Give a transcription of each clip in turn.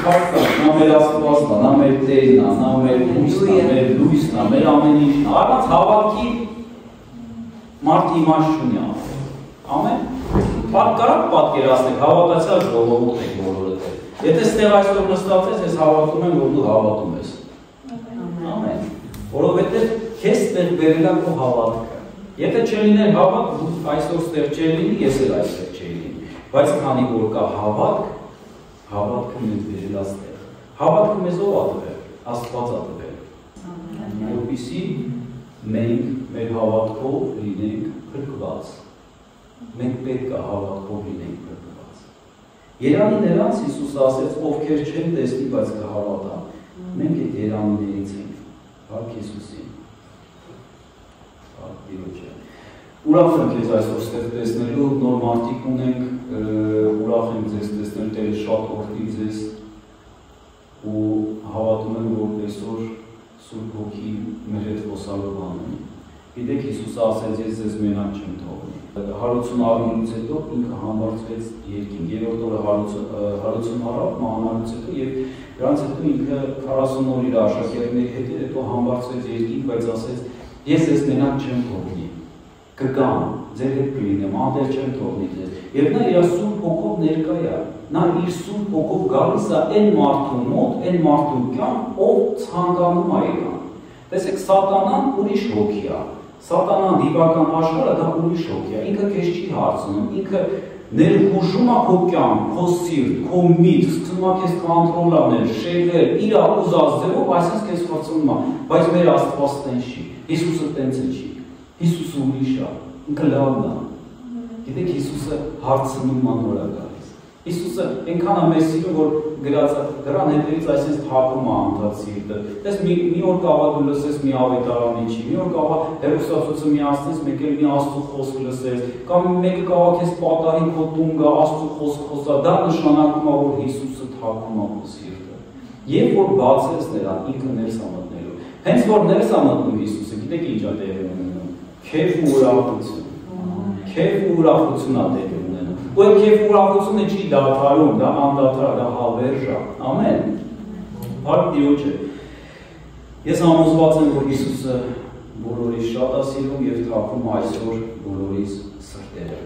փառք, նա մեր Աստվածն է, նա մեր Տերն է, նա մեր լույսն է, մեր լույսն է, մեր ամեն ինչն է։ Առանց հավատքի մարդը իմաստ չունի ամեն։ Ամեն։ Կարա՞ք պատկերացնեք, հավատացյալ ժողովուրդ եք բոլորը։ Եթե ստեղ այսօր նստած ես, ես հավատում եմ, որ դու հավատում ես։ Ամեն։ Որովհետև քեզ ստեղ բերել է քո հավատքը։ Եթե չլիներ հավատ, դու այսօր ստեղ չէր լինի, ես էլ այստեղ չէի լինի։ Բայց քանի որ կա հավատք, հավատքը մեզ բերել է ստեղ։ Հավատքը մեզ ով է տվել, Աստված է տվել։ Որպեսզի մենք մեր հավատքով լինենք փրկված։ Մենք պետք է հավատքով լինենք փրկված։ Երանի նրանց Հիսուսը ասեց, ովքեր չեն տեսնի, բայց կհավատան։ Մենք այդ երամիներից ենք։ Փառք Հիսուսին։ Փառք Տիրոջը։ Ուրախ եմ քեզ այսօր ստեղ տեսնելու, նոր մարդիկ ունենք, ուրախ եմ ձեզ տեսնել, Տերը շատ օրհնի ձեզ ու հավատում եմ, որ այսօր Սուրբ Հոգի մեր հետ խոսալու բան ունի։ Գիտեք, Հիսուսը ասեց, ես ձեզ մենակ չեմ թողնի։ Հարություն առնելուց հետո ինքը համբարձվեց երկինք, երրորդ օրը հարություն առավ, մահանալուց հետո եւ դրանից հետո ինքը 40 օր իր աշակերտների հետ հետո համբարձվեց երկինք, բայց ասեց, ես ձեզ մենակ չեմ թողնի, կգամ, ձեր հետ կլինեմ, անդեր չեմ թողնի ձեզ։ Եվ նա իր Սուրբ Հոգով ներկա է, նա իր Սուրբ Հոգով գալիս է այն մարդու մոտ, այն մարդու կյանք, ով ցանկանում է իրան։ Տեսեք, սատանան ուրիշ հոգի է։ Սատանան դիվական աշխարհը դա ուրիշ հոգի է, ինքը քեզ չի հարցնում, ինքը ներխուժում է քո կյանք, քո սիրտ, քո միտք, սկսում է քեզ կոնտրոլ անել, շեղել, իր ուզած ձևով, այսինքն քեզ խոցում է, բայց մեր Աստված տենց չի, Հիսուսը տենց չի, Հիսուսը ուրիշ է, ինքը լավն է։ Գիտեք, Հիսուսը հարցնում է նոր է գալիս։ Հիսուսը այնքան է մեզ սիրում, որ գրած է դրան հետևից այսպես թափում է անդադ սիրտը։ Տես մի օր կավա դու լսես մի ավետարանիչի, մի օր կավա հերոսացուցը միացնես, մեկ էլ մի Աստծո խոսք լսես, կամ մեկը կավա քեզ պատահի քո տուն գա, Աստծո խոսք խոսա, դա նշանակում է, որ Հիսուսը թափում է քո սիրտը։ Եվ որ բացես նրան, ինքը ներս է մտնելու։ Հենց որ ներս է մտնում Հիսուսը, գիտեք ինչ է տեղի ունենում։ Քեֆ ու ուրախություն։ Քեֆ ու ուրախություն է տեղի ունենում։ Ու այդ քեֆ ու ուրախությունը չի դադարում, դա անդադար, դա հավերժ է։ Ամեն։ Փառք Տիրոջը։ Ես համոզված եմ, որ Հիսուսը բոլորիս շատ է սիրում եւ թափում այսօր բոլորիս սրտերը։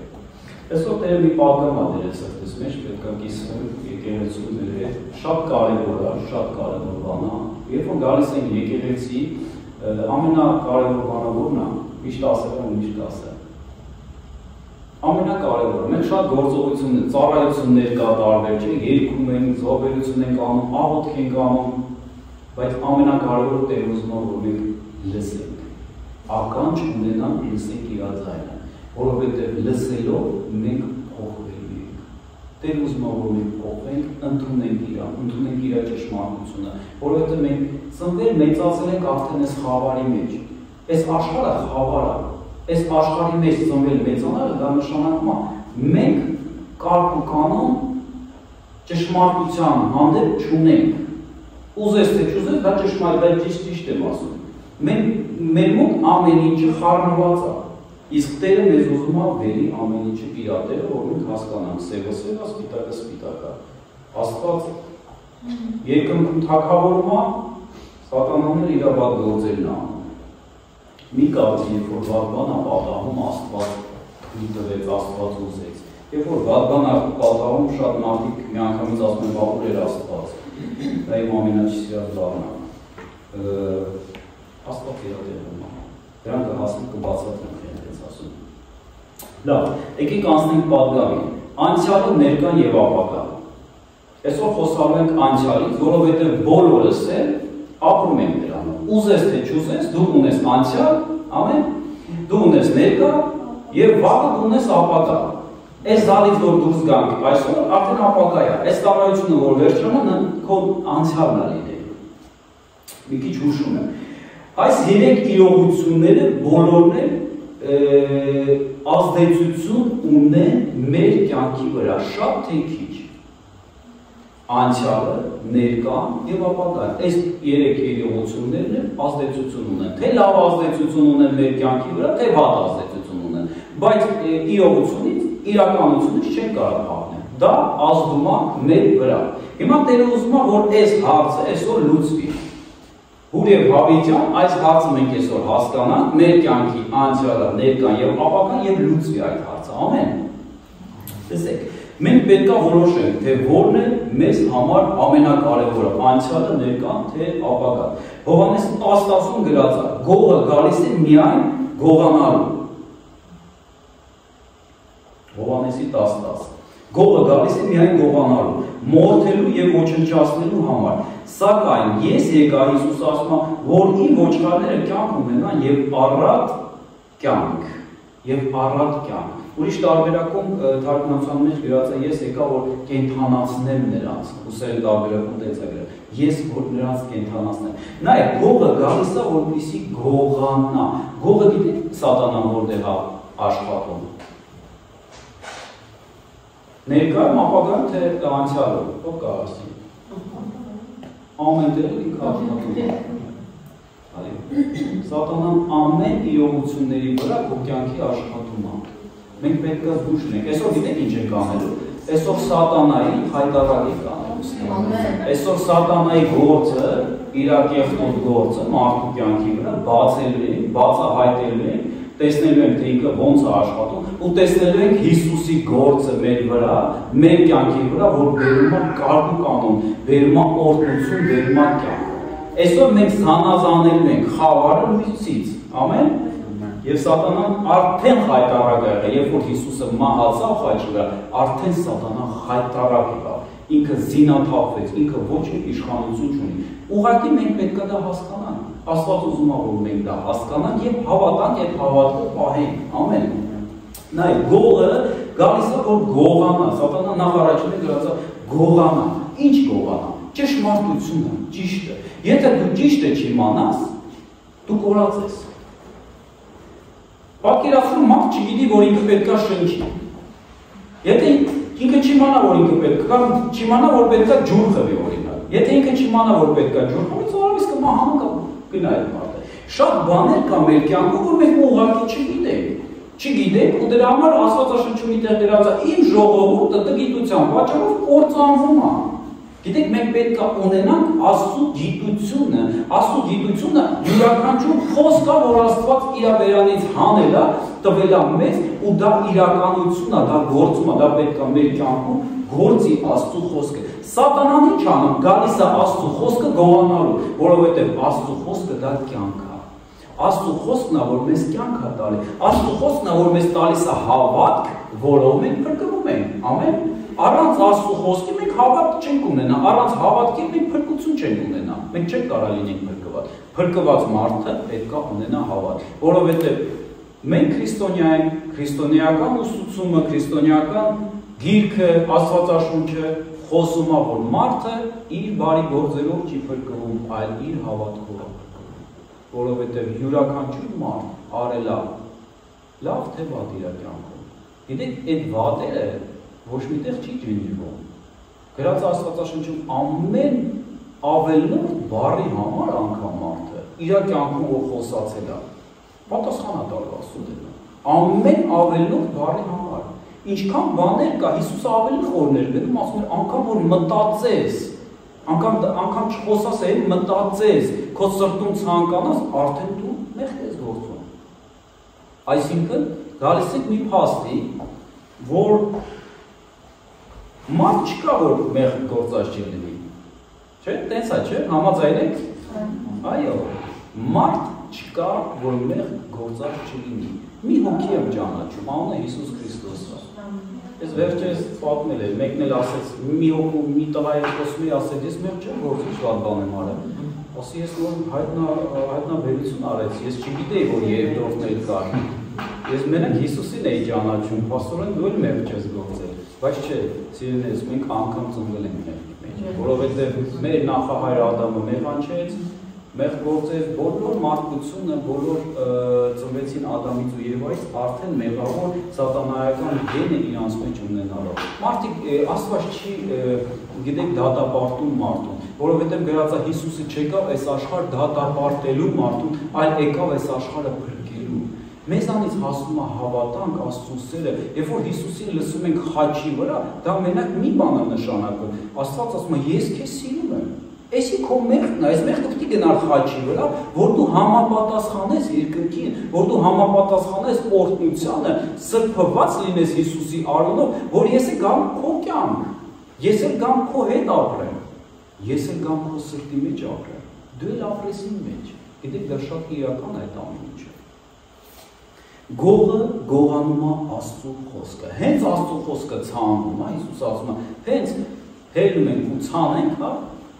Այսօր Տերը մի պատգամ է դրել սրտես մեջ, պետք է կիսվենք եկեղեցու մեր հետ։ Շատ կարևոր է, շատ կարևոր բան է։ Երբ որ գալիս ենք եկեղեցի, ամենակարևոր բանը որն է, միշտ ասել եմ, միշտ ասել։ Ամենակարևորը, մենք շատ գործողություններ, ծառայություններ կա տարբեր, չէ, երգում ենք, զոհաբերություն ենք անում, աղոթք ենք անում, բայց ամենակարևորը Տերը ուզում է, որ մենք լսենք, ականջ ունենանք, լսենք իր ձայնը, որովհետև լսելով մենք փոխվելու ենք։ Տերը ուզում է, որ մենք փոխվենք, ընդունենք իր ճշմարտությունը, որովհետև մենք ծնվել մեծացել ենք արդեն այս խավարի մեջ։ Այս աշխարհը խավար է։ Այս աշխարհի մեջ ծնվել մեծանալը դա նշանակում է մենք կարգ ու կանոն ճշմարտության հանդեպ չունենք։ Ուզես թե չուզես, դա ճշմարիտ, բայց ճիշտ եմ ասում։ Մեր մոտ ամեն ինչը խառնված է։ Իսկ Տերը մեզ ուզում է բերի ամեն ինչը պիրատել, որ մենք հասկանանք սևը սևա, սպիտակը սպիտակա։ Աստված երկնքում թագավորում է, սատանան իր վատ գործերն է անում։ Մի կարծի, երբ որ վատ բան է պատահում, Աստված թույլ տվեց, Աստված ուզեց։ Երբ որ վատ բան է պատահում, շատ մարդիկ միանգամից ասում են, ուր էր Աստված։ Դա իմ ամենաչիսիած բանն է։ Աստված իրատեղում է։ Դրանք կհասնենք կբացատրենք, ես ասում։ Լավ, եկեք անցնենք պատգամին։ Անցյալը, ներկան եւ ապագան։ Այսօր խոսալու ենք անցյալից, որովհետեւ բոլորս էլ ապրում ենք դրանով։ Ուզես թե չուզես, դու ունես անցյալ, ամեն, դու ունես ներկա եւ վաղը դու ունես ապագա։ Այս զալից որ դուրս գանք այսօր արդեն ապագա է։ Այս տարածությունը որ վերջանա քո անցյալն է լինելու։ Մի քիչ հուշում եմ։ Այս երեք իրողությունները բոլորն էլ ազդեցություն ունեն մեր կյանքի վրա, շատ թե քիչ։ Անցյալը, ներկան եւ ապագան։ Այս երեք իրողություններն ազդեցություն ունեն։ Թե լավ ազդեցություն ունեն մեր կյանքի վրա, թե վատ ազդեցություն ունեն։ Բայց իրողությունից, իրականությունից չեն կարող փոխել։ դա ազդում է մեր վրա։ Հիմա Տերը ուզում է, որ այս հարցը այսօր լուծվի։ Հուր եւ հավիտյան այս հարցը մենք այսօր հասկանանք, մեր կյանքի անցյալը, ներկան եւ ապագան եւ լուծվի այդ հարցը։ Ամեն։ Տեսեք, մենք պետք է որոշենք, թե որն է մեզ համար ամենակարևորը, անցյալը, ներկան, թե ապագան։ Հովհաննեսի 10:10-ում գրած է. գողը գալիս է միայն գողանալու։ Հովհաննեսի 10:10 Գողը գալիս է միայն գողանալու, մորթելու եւ ոչնչացնելու համար։ Սակայն ես եկա, Հիսուս ասում է, որ իմ ոչխարները կյանք ունենան եւ առատ կյանք, եւ առատ կյանք։ Ուրիշ տարբերակում թարգմանության մեջ գրած է ես եկա, որ կենթանացնեմ նրանց, ուսել տարբերակում տենց է գրել։ Ես որ նրանց կենթանացնեմ։ Նայեք, գողը գալիս է, որպեսզի գողանա։ Գողը գիտեք սատանան որտեղ է աշխատում։ Ներկայում ապագայում թե անցյալում, ով կասի։ Ամեն տեղ ինքը աշխատում է։ Սատանան ամեն իրողությունների վրա քո կյանքի աշխատում է։ Մենք պետք է զգուշ լինենք։ Այսօր գիտեք ինչ ենք անելու։ Այսօր սատանայի հայտարարի կանենք։ Այսօր սատանայի գործը, իր կեղտոտ գործը մարդու կյանքի վրա բացելու են, բացահայտելու են, տեսնելու ենք թե ինքը ոնց է աշխատում ու տեսնելու ենք Հիսուսի գործը մեր վրա, մեր կյանքի վրա, որ բերում է կարգ ու կանոն, բերում է օրհնություն, բերում է կյանք։ Այսօր մենք զանազանելու ենք խավարը լույսից, ամեն։ Եվ սատանան արդեն հայտարարել է, երբ որ Հիսուսը մահացավ խաչի վրա, արդեն սատանան հայտարարել է, ինքը զինաթափվեց, ինքը ոչ մի իշխանություն չունի։ Ուղղակի մենք պետք է դա հասկանանք։ Աստված ուզում է, որ մենք դա հասկանանք եւ հավատանք, այդ հավատքը պահենք։ Ամեն։ Նայ, գողը գալիս է, որ գողանա, սատանան նախ առաջին է գրած է գողանա։ Ինչ գողանա։ Ճշմարտությունը, ճիշտը։ Եթե դու ճիշտը չիմանաս, դու կորած ես։ Պատկերացրու մարդ չգիտի, որ ինքը պետք է շնչի։ Եթե ինքը չիմանա, որ ինքը պետք է, կամ չիմանա, որ պետք է ջուր խմի օրինակ։ Եթե ինքը չիմանա, որ պետք է ջուր խմի, ծորավից կմահանա կամ գնա այդ մարդը։ Շատ բաներ կա մեր կյանքում, որ մենք ուղղակի չգիտենք։ Չգիտենք, ու դրա համար Աստվածաշնչում տեղ գրած է իմ ժողովուրդը տգիտության պատճառով կործանվում է։ Գիտեք, մենք պետք է ունենանք Աստծո գիտությունը, Աստծո գիտությունը յուրաքանչյուր խոսք կա, որ Աստված իր բերանից հանել է, տվել է մեզ, ու դա իրականություն է, դա գործում է, դա պետք է մեր կյանքում գործի Աստծո խոսքը։ Սատանան ինչ անում, գալիս է Աստծո խոսքը գողանալու, որովհետև Աստծո խոսքը դա կյանք է։ Աստծո խոսքն է, որ մեզ կյանք է տալի։ Աստծո խոսքն է, որ մեզ տալիս է հավատք, որով մենք փրկվում ենք։ Ամեն։ Առանց Աստծո խոսքի մենք հավատք չենք ունենա, առանց հավատքի մենք փրկություն չենք ունենա։ Մենք չենք կարող լինենք փրկված։ Փրկված մարդը պետք է ունենա հավատ, որովհետև մենք քրիստոնյա ենք, քրիստոնեական ուսուցումը, քրիստոնեական գիրքը, Աստվածաշունչը խոսում է, որ մարդը իր բարի գործերով չի փրկվում, այլ իր հավատքով է փրկվում։ Որովհետև յուրաքանչյուր մարդ արել է լավ թե վատ իր կյանքում։ Գիտեք, այդ վատերը ոչ միտեղ չի ջնջվում։ Գրած Աստվածաշնչում ամեն ավելորդ բառի համար անգամ մարդը իր կյանքում որ խոսացել է, պատասխան է տալու Աստծո դեպքում։ Ամեն ավելորդ բառի համար։ Ինչքան բաներ կա, Հիսուսը ավելի խորներ գնում, ասում է անգամ որ մտածես, անգամ չխոսաս այն մտածես, քո սրտում ցանկանաս, արդեն դու մեղք ես գործում։ Այսինքն գալիս եք մի փաստի, որ մարդ չկա, որ մեղք գործած չի լինի։ Չէ՞, տենց է, չէ՞, համաձայն եք։ Այո, մարդ չկա, որ մեղք գործած չլինի։ Մի հոգի եմ ճանաչում, անունը Հիսուս Քրիստոսը։ Ես վերջերս պատմել եմ, մեկն էլ ասեց, մի հոգու, մի տղա ես խոսում էի, ասեց, ես մեղք չեմ գործում, շատ բան եմ արել։ Ասի ես որ հայտնաբերություն արեցի, ես չգիտեի, որ երկրորդն էլ կար։ Ես մենակ Հիսուսին էի ճանաչում, փաստորեն դու էլ մեղք չես գործել։ Բայց չէ, սիրելիներս, մենք անգամ ծնվել ենք մեղքի մեջ, որովհետև մեր նախահայր Ադամը մեղանչեց, մեղք գործեց, բոլոր մարդկությունը, բոլոր ծնվեցին Ադամից ու Եվայից արդեն մեղավոր սատանայական գենը իրանց մեջ ունենալով։ Մարդիկ Աստված չի, գիտեք, դատապարտում մարդուն, որովհետև գրած է Հիսուսը չեկավ այս աշխարհ դատապարտելու մարդուն, այլ եկավ այս աշխարհը փրկելու։ Մեզանից հասնում է հավատանք Աստծո սերը, երբ որ Հիսուսին լսում ենք խաչի վրա, դա մենակ մի բան է նշանակում։ Աստված ասում է, ես քեզ սիրում եմ։ Էսի քո մեղքն է, այս մեղքը պետք է գնար խաչի վրա, որ դու համապատասխանես երկնքին, որ դու համապատասխանես օրհնությանը, սրբված լինես Հիսուսի արյունով, որ ես գամ քո կյանք, ես գամ քո հետ ապրեմ, ես գամ քո սրտի մեջ ապրեմ, դու էլ ապրես իմ մեջ։ Գիտեք, դա շատ իրական է այդ ամեն ինչը։ Գողը գողանում է Աստծո խոսքը։ Հենց Աստծո խոսքը ցանում է, Հիսուս ասում է, հենց հելնում ենք ու ցանենք, հա,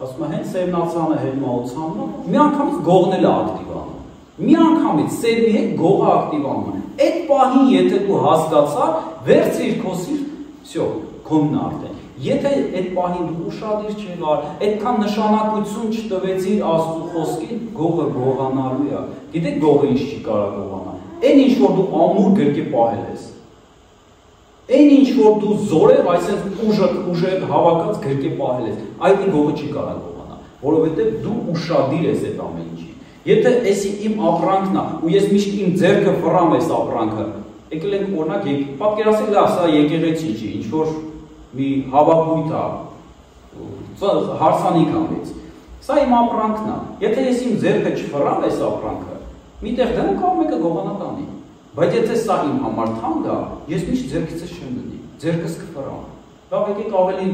ասում է, հենց սերնացանը հելնում է ու ցանում է, մի անգամից գողն էլ է ակտիվանում։ Մի անգամից սերմի հետ գողը ակտիվանում է։ Այդ պահին, եթե դու հասկացա, վերցրիր քո սիրտ, всё, քոնն արդեն։ Եթե այդ պահին դու ուշադիր չեղար, այդքան նշանակություն չտվեցիր Աստծո խոսքին, գողը գողանալու է։ Գիտեք գողը ինչ չի կարող գողանալ։ Այն ինչ որ դու ամուր գրկե պահել ես։ Այն ինչ որ դու զորեղ, այսինքն ուժը հավաքած գրկե պահել ես, այդ գողը չի կարող գողանալ, որովհետև դու ուշադիր ես այդ ամեն ինչին։ Եթե էսի իմ ապրանքն է, ու ես միշտ իմ ձեռքը վռամ այս ապրանքը, եկել ենք օրինակ, պատկերացրեք լավ, սա եկեղեցի չի, ինչ որ մի հավաքույթ է, հարսանիք ամից։ Սա իմ ապրանքն է։ Եթե ես իմ ձեռքը չվռամ այս ապրանքը, միտեղ դեմ կարող մեկը գողանա տանի։ Բայց եթե սա իմ համար թանկ է, ես միշտ ձեռքիցս չեմ դնի, ձեռքս կվռամ։ Լավ, եկեք ավելի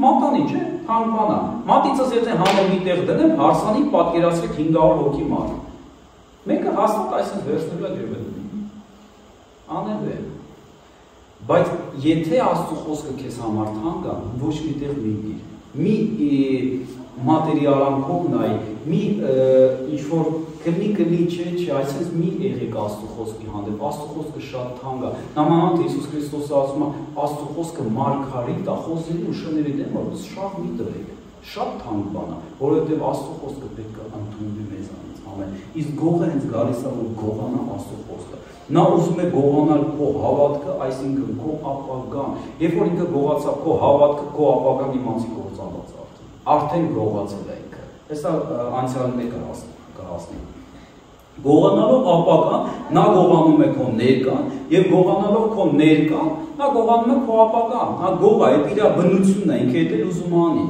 մատանի, չէ՞, թանկ բան է։ Մատիցս եթե հանեմ միտեղ դնեմ, հարսանիք պատկերացրեք 500 հոգի մարդ։ Մեկը հաստատ այսպես վերցնելու է ջրը դնի։ Անելու է։ Բայց եթե Աստծո խոսքը քեզ համար թանկ է, ոչ միտեղ մի դիր, մի մատերիալանքով նայ, մի ինչ-որ կլի չէ, այսպես մի եղեք Աստծո խոսքի հանդեպ, Աստծո խոսքը շատ թանկ է, նամանավանդ Հիսուս Քրիստոսը ասում է, Աստծո խոսքը մարգարիտ է, խոսելու ու շների դեմ, որ շահ մի տվեք, շատ թանկ բան է, որովհետև Աստծո խոսքը պետք է ընդունվի մեզանից, ամեն, իսկ գողը հենց գալիս է, որ գողանա Աստծո խոսքը։ Նա ուզում է գողանալ քո հավատքը, այսինքն քո ապագան։ Երբ որ ինքը գողացավ քո հավատքը, քո ապագան իմանցի կործանված արդեն գողացել է ինքը։ Հեսա անցյալի մեկը կհասնի։ Գողանալով ապագան, նա գողանում է քո ներկան, եւ գողանալով քո ներկան, նա գողանում է քո ապագան։ Նա գող է, այդ իր բնությունն է, ինքը դա ուզում անի։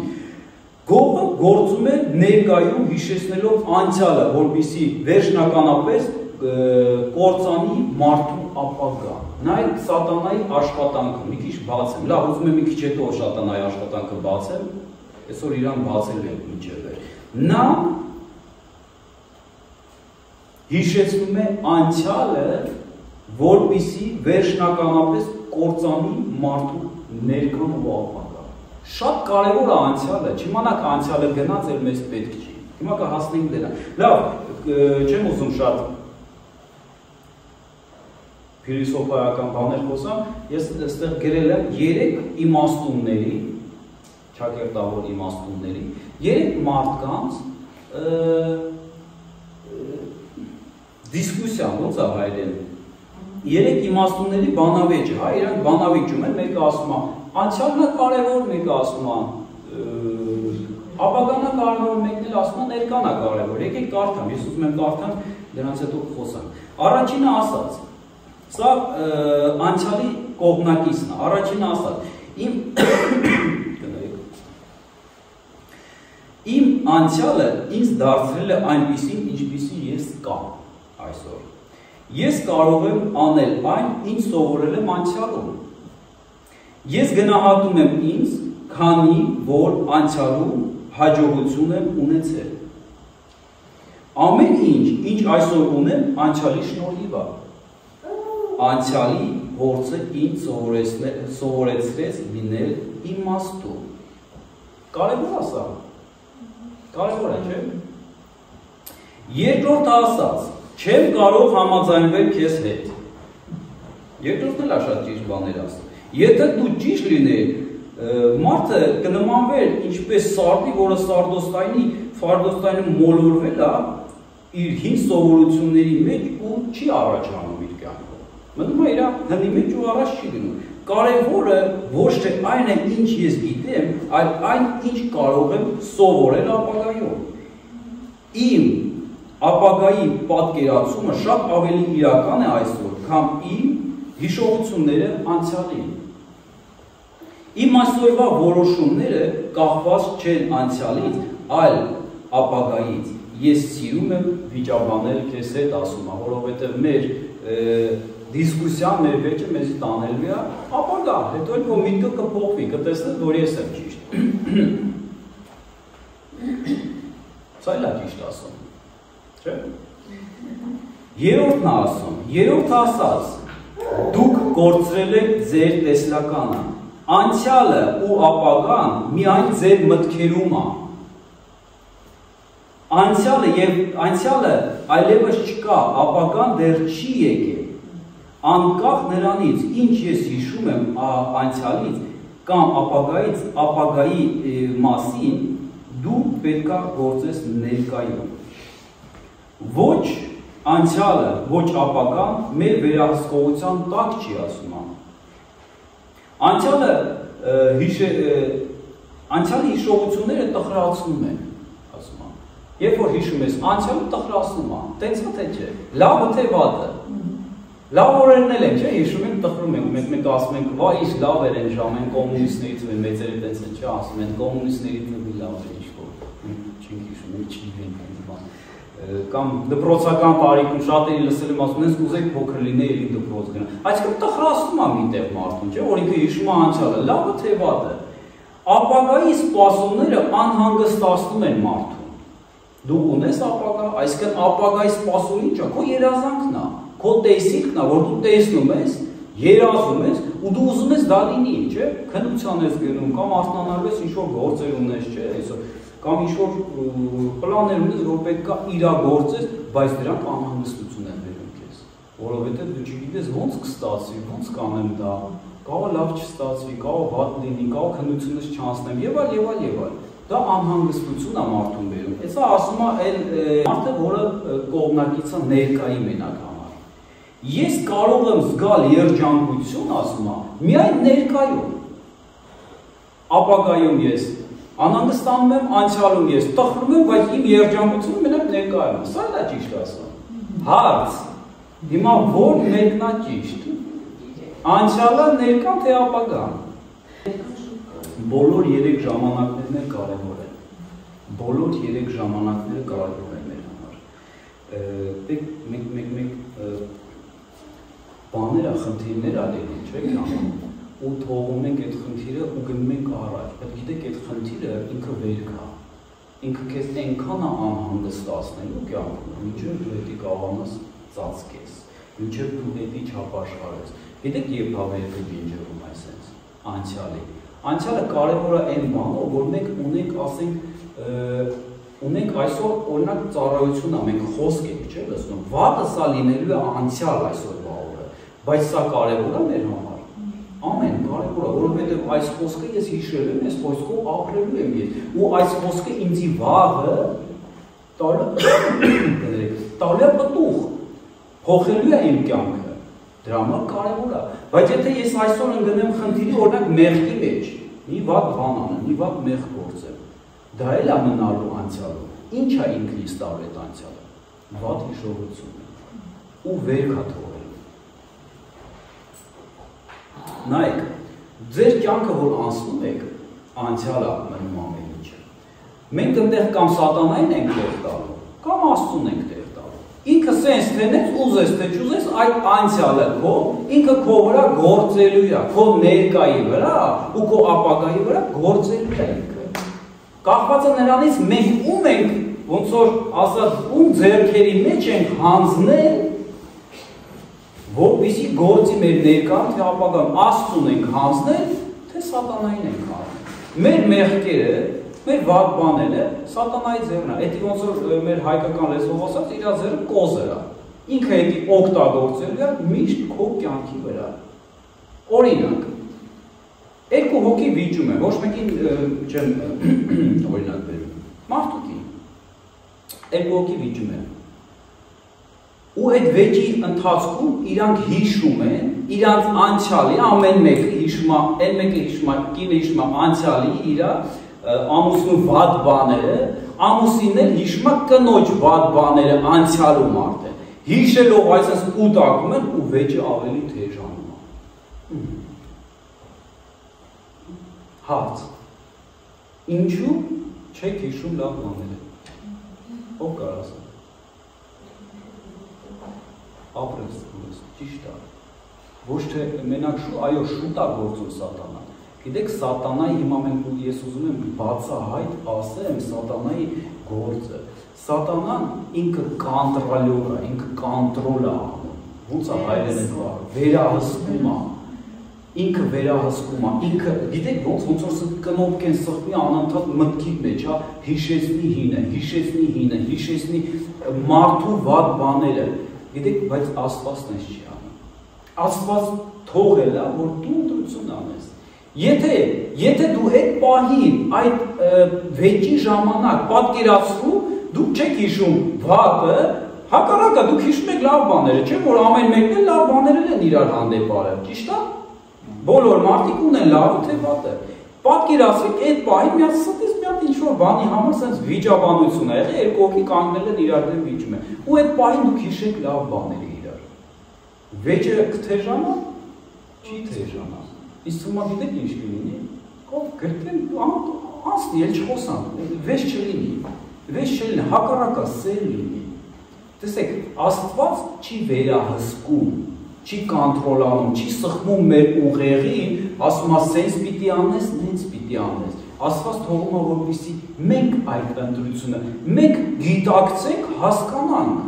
Գողը գործում է ներկայում հիշեցնելով անցյալը, որպեսզի վերջնականապես կործանի մարդու ապագա։ Նայեք սատանայի աշխատանքը, մի քիչ բացեմ։ Լավ, ուզում եմ մի քիչ հետո սատանայի աշխատանքը բացեմ, այսօր իրան բացել եմ մինչև էր։ Նա հիշեցնում է անցյալը, որպեսզի վերջնականապես կործանի մարդու ներկան ու ապագա։ Շատ կարևոր է անցյալը, չիմանաք անցյալը գնաց էլ մեզ պետք չի։ Հիմա կհասնենք դրան։ Լավ, չեմ ուզում շատ փիլիսոփայական բաներ խոսամ, ես այստեղ գրել եմ 3 իմաստունների, ճակերտավոր իմաստունների, 3 մարդկանց դիսկուսիա, ոնց է հայերեն, 3 իմաստունների բանավեճը, հա, իրանք բանավիճում են, մեկը ասում է, անցյալն է կարևոր, մեկը ասում է, ապագան է կարևոր, մեկն էլ ասում է, ներկան է կարևոր, եկեք կարդամ, ես ուզում եմ կարդամ, դրանց հետո խոսանք։ Առաջինը ասաց, սա անցյալի կողմնակիցն է, առաջինը ասաց, իմ անցյալը ինձ դարձրել է այնպիսին, ինչպիսին ես կամ այսօր։ Ես կարող եմ անել այն, ինչ սովորել եմ անցյալում։ Ես գնահատում եմ ինձ, քանի որ անցյալում հաջողություն եմ ունեցել։ Ամեն ինչ, ինչ այսօր ունեմ, անցյալի շնորհիվ է։ Անցյալի փորձը ինձ սովորեցրեց լինել իմաստուն։ Կարևոր է սա։ Կարևոր է, չէ՞։ Երկրորդը ասաց, չեմ կարող համաձայնվել քեզ հետ։ Երկրորդն էլ է շատ ճիշտ բաներ ասում։ Եթե դու ճիշտ լիներ, մարդը կնմանվեր ինչպես սարդի, որը սարդոստայնում մոլորվել է իր հին սովորությունների մեջ ու չի առաջանում իր կյանքով։ Մնում է իր հնի մեջ ու առաջ չի գնում։ Կարևորը ոչ թե այն է, ինչ ես գիտեմ, այլ այն, ինչ կարող եմ սովորել ապագայում։ Իմ ապագայի պատկերացումը շատ ավելի իրական է այսօր, քան իմ հիշողությունները անցյալին։ Իմ այսօրվա որոշումները կախված չեն անցյալից, այլ ապագայից։ Ես սիրում եմ վիճաբանել քեզ հետ ասում, որովհետև մեր դիսկուսիան մեր վեճը մեզի տանելու է ապագա, հետո էլ քո միտքը կփոխվի, կտեսնես, որ ես եմ ճիշտ։ Սա էլ է ճիշտ ասում, չէ՞։ Երրորդն ասում, երրորդը ասած, դուք կորցրել եք ձեր տեսլականը, անցյալը ու ապագան միայն ձեր մտքերում է։ Անցյալը այլևս չկա, ապագան դեռ չի եկել։ Անկախ նրանից, ինչ ես հիշում եմ անցյալից կամ ապագայի մասին, դու պետք է գործես ներկայում։ Ոչ անցյալը, ոչ ապագան մեր վերահսկողության տակ չի ասում։ Անցյալի հիշողությունները տխրացնում են, ասում եմ։ Երբ որ հիշում ես, անցյալը տխրացնում է, տենց թե չէ, լավը թե վատը։ Լավ օրերն էլ են, չէ, հիշում ենք, տխրում ենք, մենք ասում ենք, վայ, ինչ լավ էր են ժամեն կոմունիստներից ու մեծերը տենց են, չէ, ասում են, կոմունիստներից նույն լավ էր, ինչ-որ, չենք հիշում, մենք չիվենք, կամ դպրոցական տարիքում շատերի լսել եմ ասում, ես կուզեք փոքր լինեի իր դպրոց գնա։ Այսինքն տխրացնում է միտեղ մարդուն, չէ, որ ինքը հիշում է անցյալը, լավը թե վատը։ Ապագայի սպասումները անհանգստացնում են մարդուն։ Դու ունես ապագա, այսինքն ապագայի սպասումը ի՞նչ է, քո երազանքն է, քո տեսիլքն է, որ դու տեսնում ես, երազում ես ու դու ուզում ես դա լինի, չէ, քննության ես գնում կամ արթնանալու ես ինչ-որ գործեր ունես, չէ, այսօր կամ ինչ-որ պլաններ ունես, որ պետք է իրագործես, բայց դրանք անհանգստություն են բերում քեզ, որովհետև դու չգիտես ոնց կստացվի, ոնց կանեմ դա, կարող է լավ չստացվի, կարող է վատ լինի, կարող քննությունից չանցնեմ եւ այլ։ Դա անհանգստություն է մարդուն բերում։ Հեսա ասում է այն մարդը, որը կողմնակից է ներկայի մենակ համար։ Ես կարող եմ զգալ երջանկություն, ասում է, միայն ներկայում։ Ապագայում ես անհանգստանում եմ, անցյալում ես տխրում եմ, բայց իմ երջանկությունը մենակ ներկայում է։ Սա էլ է ճիշտ ասում։ Հարց։ Հիմա որ մեկն է ճիշտ։ Անցյալը, ներկան թե ապագան։ Բոլոր 3 ժամանակներն էլ կարևոր են։ Բոլոր 3 ժամանակները կարևոր են մեր համար։ Մեկ բաները, խնդիրներ ալեին, չէ՞ կանում։ Ու թողում ենք այդ խնդիրը ու գնում ենք առաջ։ Բայց գիտեք, այդ խնդիրը ինքը վեր կա։ Ինքը քեզ այնքան է անհանգստացնելու կյանքում, մինչև դու դա կարողանաս ծածկես, մինչև դու դա չապաշխարես։ Գիտեք, երբ հավերքը գինջվում այսպես անցյալի։ Անցյալը կարևոր է այն բանով, որ մենք ունենք, ասենք, ունենք այսօր օրինակ ծառայություն է, մենք խոսք ենք, չէ՞, լսում, վատը սա լինելու է անցյալ այսօրվա օրը, բայց սա կարևոր է մեր համար։ Ամեն կարևոր է, որովհետև այս խոսքը ես հիշել եմ, այս խոսքով ապրելու եմ ես, ու այս խոսքը ինձի վաղը տալու է պտուղ, փոխելու է իմ կյանքը։ Դրա համար կարևոր է, բայց եթե ես այսօր ընկնեմ խնդիրի օրինակ մեղքի մեջ, մի վատ բան անեմ, մի վատ մեղք գործեմ, դա էլ է մնալու անցյալում։ Ինչ է ինքնից տալու այդ անցյալը։ Վատ հիշողություն ու վերք է թողելու։ Նայեք, ձեր կյանքը որ անցնում եք, անցյալը մնում ամեն ինչը։ Մենք այնտեղ կամ սատանային ենք տեղ տալու, կամ Աստծուն ենք տեղ տալու։ Ինքը սենց թենեց, ուզես թե չուզես, այդ անցյալը քո, ինքը քո վրա գործելու է, քո ներկայի վրա ու քո ապագայի վրա գործելու է ինքը։ Կախված է նրանից մենք ում ենք, ոնց որ ասած, ում ձեռքերի մեջ ենք հանձնել, որպեսզի գործի մեր ներկան, թե ապագան Աստծուն ենք հանձնել, թե սատանային ենք հանձնել։ Մեր մեղքերը, մեր վատ բաները սատանայի ձեռն է։ Էդի ոնց որ մեր հայկական լեզվով ասած, իր ձեռը կոզր է։ Ինքը էդի օգտագործելու է միշտ քո կյանքի վրա։ Օրինակ, երկու հոգի վիճում է, ոչ մեկին չեմ օրինակ բերում։ Մարդուկին երկու հոգի վիճում է։ Ու այդ վեճի ընթացքում իրանք հիշում են իրանց անցյալի, ամեն մեկը հիշում է, այն մեկը հիշում է, կինը հիշում է անցյալի իր ամուսնու վատ բաները, ամուսինն էլ հիշում է կնոջ վատ բաները անցյալում արդեն։ Հիշելով այսպես կուտակում են ու վեճը ավելի թեժանում է։ Հարց։ Ինչու չեք հիշում լավ բաները։ Ով կարող ասել։ Ապրես զգուս, ճիշտ է։ Ոչ թե մենակ այո, շուտ է գործում սատանան։ Գիտեք, սատանայի հիմա մենք ես ուզում եմ բացահայտ ասեմ սատանայի գործը։ Սատանան ինքը կոնտրոլոր է, ինքը կոնտրոլ է անում։ Ոնց է հայերեն բառը, վերահսկում է։ Ինքը վերահսկում է, ինքը, գիտեք ոնց որ կնոպք են սխմի անընդհատ մտքի մեջ, հա, հիշեցնի հինը, հիշեցնի հինը, հիշեցնի մարդու վատ բաները։ Գիտեք, բայց Աստվածն էս չի անում։ Աստված թողել է, որ դու ընտրություն անես։ Եթե դու այդ պահին, այդ վեճի ժամանակ պատկերացրու, դուք չեք հիշում վատը, հակառակը դուք հիշում եք լավ բաները, չէ՞ որ ամեն մեկն էլ լավ բաներել են իրար հանդեպ արել, ճիշտ է։ Բոլոր մարդիկ ունեն լավը թե վատը։ Պատկերացրեք այդ պահին մի հատ ստից մի հատ ինչ-որ բանի համար sense վիճաբանություն ա եղել, երկու հոգի կանգնել են իրար դեմ վիճում են։ Ու այդ պահին դուք հիշեք լավ բաները իրար։ Վեճը կթեժանա, չի թեժանա։ Իսկ հիմա գիտեք ինչ կլինի։ Ով գրկեն անցնի, էլ չխոսան, վեճ չլինի։ Վեճ չլինի, հակառակը սեր լինի։ Տեսեք, Աստված չի վերահսկում, չի կոնտրոլանում, չի սխմում մեր ուղեղին, ասում է սենց պիտի անես, նենց պիտի անես։ Աստված թողում է, որպեսզի մենք այդ ընտրությունը, մենք գիտակցենք, հասկանանք։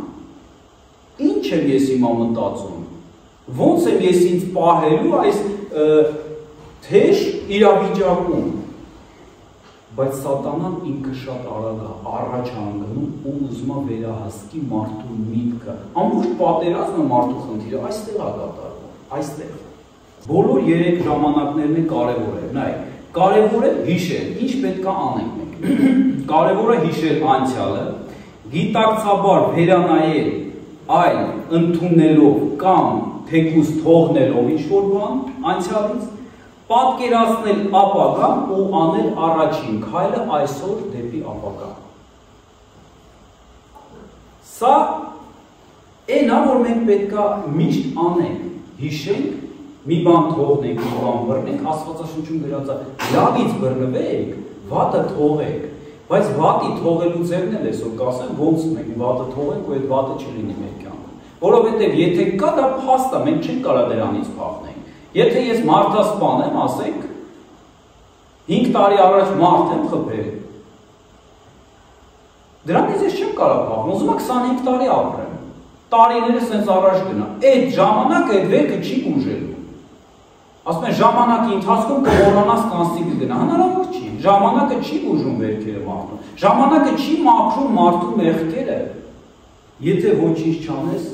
Ինչ եմ ես հիմա մտածում։ Ոնց եմ ես ինձ պահելու այս թեժ իրավիճակում։ Բայց սատանան ինքը շատ արագ է առաջ անգնում ու ուզում է վերահսկի մարդու միտքը։ Ամբողջ պատերազմը մարդու խնդիրը այստեղ է կատարվում, այստեղ։ Բոլոր 3 ժամանակներն է կարևոր է, նայ, կարևոր է հիշել, ինչ պետք է անենք մենք։ Կարևոր է հիշել անցյալը, գիտակցաբար վերանայել այլ ընդունելով կամ թեկուզ թողնելով ինչ-որ բան անցյալից, պատկերացնել ապագան ու անել առաջին քայլը այսօր դեպի ապագա։ Սա այն է, որ մենք պետք է միշտ անենք, հիշենք, մի բան թողնենք, մի բան բռնենք, Աստվածաշնչում գրած է, լավից բռնվեք, վատը թողեք, բայց վատի թողելու ձևն էլ այսօր կասեմ, ոնց մենք վատը թողենք ու այդ վատը չլինի մեր կյանքում։ Որովհետև եթե կա դա փաստ է, մենք չենք կարող դրանից փախնենք։ Եթե ես մարդասպան եմ, ասենք, 5 տարի առաջ մարդ եմ խփել, դրանից ես չեմ կարող փախնել, ուզում եմ 25 տարի ապրեմ, տարիները սենց առաջ գնա, այդ ժամանակը այդ վերքը չի բուժելու, ասում են ժամանակի ընթացքում կմոռանաս կանստիկի գնա, հնարավոր չի, ժամանակը չի բուժում վերքերը մարդու, ժամանակը չի մաքրում մարդու մեղքերը, եթե ոչինչ չանես,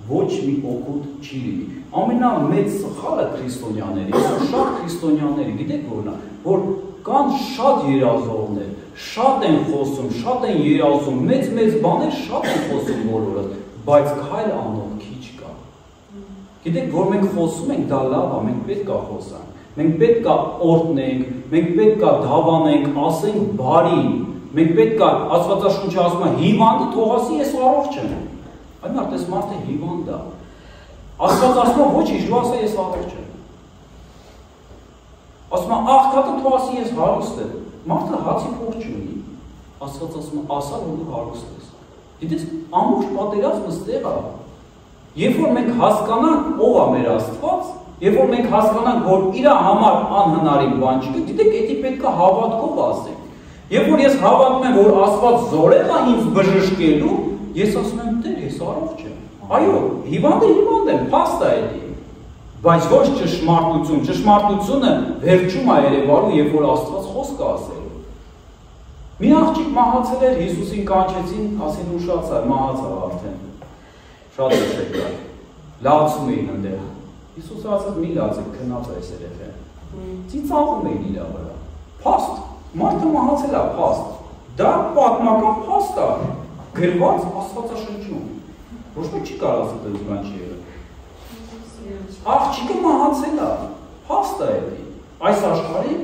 ոչ մի օգուտ չի լինի։ Ամենամեծ սխալը քրիստոնյաների, շատ քրիստոնյաների, գիտեք որն է, որ կան շատ երազողներ, շատ են խոսում, շատ են երազում, մեծ բաներ շատ են խոսում բոլորը, բայց քայլ անող քիչ կա։ Գիտեք, որ մենք խոսում ենք, դա լավ է, մենք պետք է խոսանք, մենք պետք է օրհնենք, մենք պետք է դավանենք, ասենք բարի, մենք պետք է Աստվածաշունչը ասում է հիվանդը թող ասի ես առողջ եմ։ Այն արդեն մարդը հիվանդ է։ Աստված ասում է ոչ ինչ, դու ասա ես առողջ եմ։ Ասում է աղքատը թող ասի ես հարուստ եմ։ Մարդը հացի փող չունի։ Աստված ասում է ասա որ դու հարուստ ես։ Գիտես, ամբողջ պատերազմը ստեղ է։ Երբ որ մենք հասկանանք ով է մեր Աստված, երբ որ մենք հասկանանք որ իր համար անհնարին բան չկա, գիտեք, դա պետք է հավատքով ասենք։ Երբ որ ես հավատում եմ որ Աստված զորել է ինձ բժշկելու, ես ասում եմ Տեր, ես առողջ եմ։ Այո, հիվանդը հիվանդ եմ, փաստ է դա։ Բայց ոչ ճշմարտություն, ճշմարտությունը վերջում է երևալու, երբ որ Աստված խոսք է ասելու։ Մի աղջիկ մահացել էր, Հիսուսին կանչեցին, ասին ուշացա, մահացավ արդեն։ Շատ ուշ եկա։ Լացում էին այնտեղ։ Հիսուսը ասաց՝ մի լացեք, քնած է այս երեխան։ Ծիծաղում էին իր վրա։ Փաստ, մարդը մահացել է, փաստ։ Դա պատմական փաստ է, գրված Աստվածաշնչում։ Ոչ մեկ չի կարող ասել դա բան չի եղել։ Աղջիկը մահացել է, փաստ է դա։ Այս աշխարհի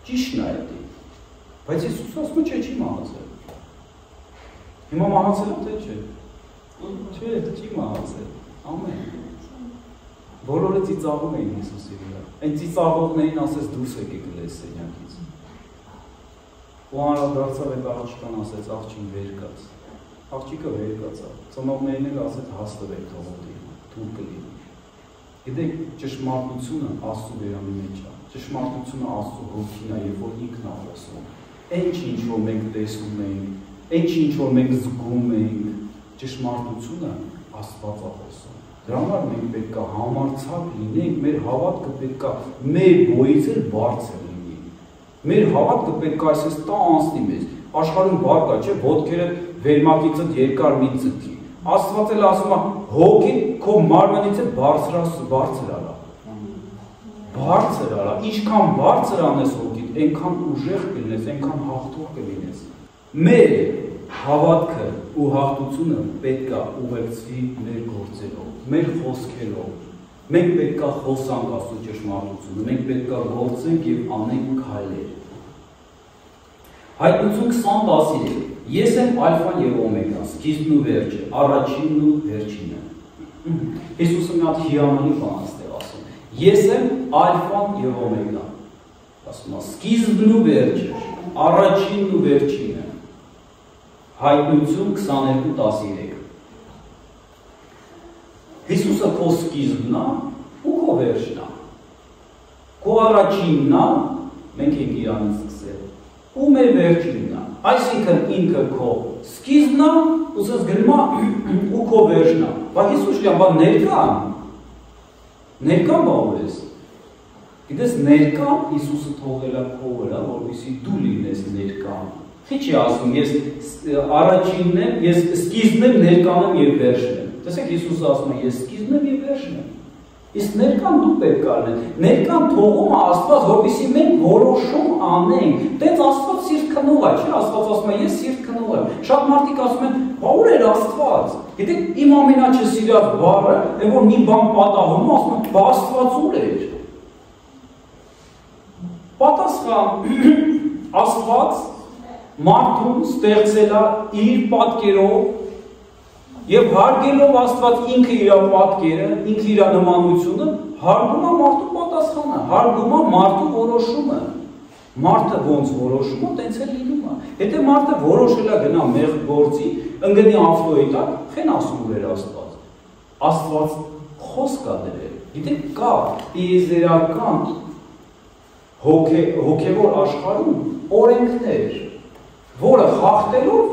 Ճիշտն է դա։ Բայց Հիսուսը ասում է, չէ, չի մահացել։ Հիմա մահացել է թե չէ։ Չէ, չի մահացել։ Ամեն։ Բոլորը ծիծաղում էին Հիսուսի վրա։ Այն ծիծաղողներին ասեց դուրս եկեք լես սենյակից։ Ու անդրադարձավ այդ աղջկան ասեց աղջին վեր կաց։ Աղջիկը վեր կացավ։ Ծնողներին էլ ասեց հաստվեք թողոդի, թույլ կլինի։ Գիտեք, ճշմարտությունը Աստծո բերանի մեջ է։ Ճշմարտությունը Աստծո հոգին է, երբ որ ինքն է խոսում։ Այն ինչ որ մենք տեսնում ենք, այն ինչ որ մենք զգում ենք, ճշմարտությունը Աստված է խոսում։ Դրա համար մենք պետք է համարձակ լինենք, մեր հավատքը պետք է մեր բոյից էլ բարձր լինի։ Մեր հավատքը պետք է այսպես տա անցնի մեզ։ Աշխարհում բար կա, չէ՞, ոտքերը վերմակիցդ երկար մի ձգի։ Աստված էլ ասում է, հոգին քո մարմնից է բարձր արա։ Բարձր արա, ինչքան բարձր անես հոգիդ, այնքան ուժեղ կլինես, այնքան հաղթող կլինես։ Մեր հավատքը ու հաղթությունը պետք է ուղեկցվի մեր գործերով, մեր խոսքերով։ Մենք պետք է խոսանք Աստծո ճշմարտությունը, մենք պետք է գործենք եւ անենք քայլեր։ Հայտնություն 20:13 Ես եմ ալֆան եւ օմեգան, սկիզբն ու վերջը, առաջինն ու վերջինը։ Հիսուսը մի հատ հիանալի բան է ասում։ Ես եմ ալֆան եւ օմեգան։ Ասում է սկիզբն ու վերջը, առաջինն ու վերջինը։ Հայտնություն 22:13 Հիսուսը քո սկիզբն է ու քո վերջն է։ Քո առաջինն է, մենք ենք իրանից սկսել, ու մեր վերջինն է։ Այսինքն ինքը քո սկիզբն է, ուսած գրմա ու քո վերջն է։ Բայց Հիսուս լիա բան ներկան բավես։ Գիտես ներկան Հիսուսը թողել է քո վրա, որովհետեւ դու լինես ներկան։ Չի ասում ես առաջինն եմ, ես սկիզբն եմ, ներկան եմ եւ վերջն եմ։ Տեսեք Հիսուսը ասում է ես սկիզբն եմ եւ վերջն եմ։ Իսկ ներկան դու պետք է լինես։ Ներկան թողում է Աստված, որովհետեւ մենք որոշում անենք։ Տենց Աստված սիրտ քնող է, չէ՞, Աստված ասում է ես սիրտ քնող եմ։ Շատ մարդիկ ասում են, «Ո՞ր էր Աստված»։ Գիտեք, իմ ամենաչսիրած բառը, այն որ մի բան պատահում է, ասում են, «Բա Աստված ուր էր»։ Պատասխան Աստված մարդուն ստեղծել է իր պատկերով եւ հարգելով Աստված ինքը իր պատկերը, ինքը իր նմանությունը, հարգում է մարդու պատասխանը, հարգում է մարդու որոշումը։ Մարդը ոնց որոշում է, տենց էլ լինում է։ Եթե մարդը որոշել է գնա մեղք գործի, ընկնի ավտոյի տակ, խեն ասում ուր էր Աստված։ Աստված խոսք է դրել։ Գիտեք, կա տիեզերական հոգևոր աշխարհում օրենքներ, որը խախտելով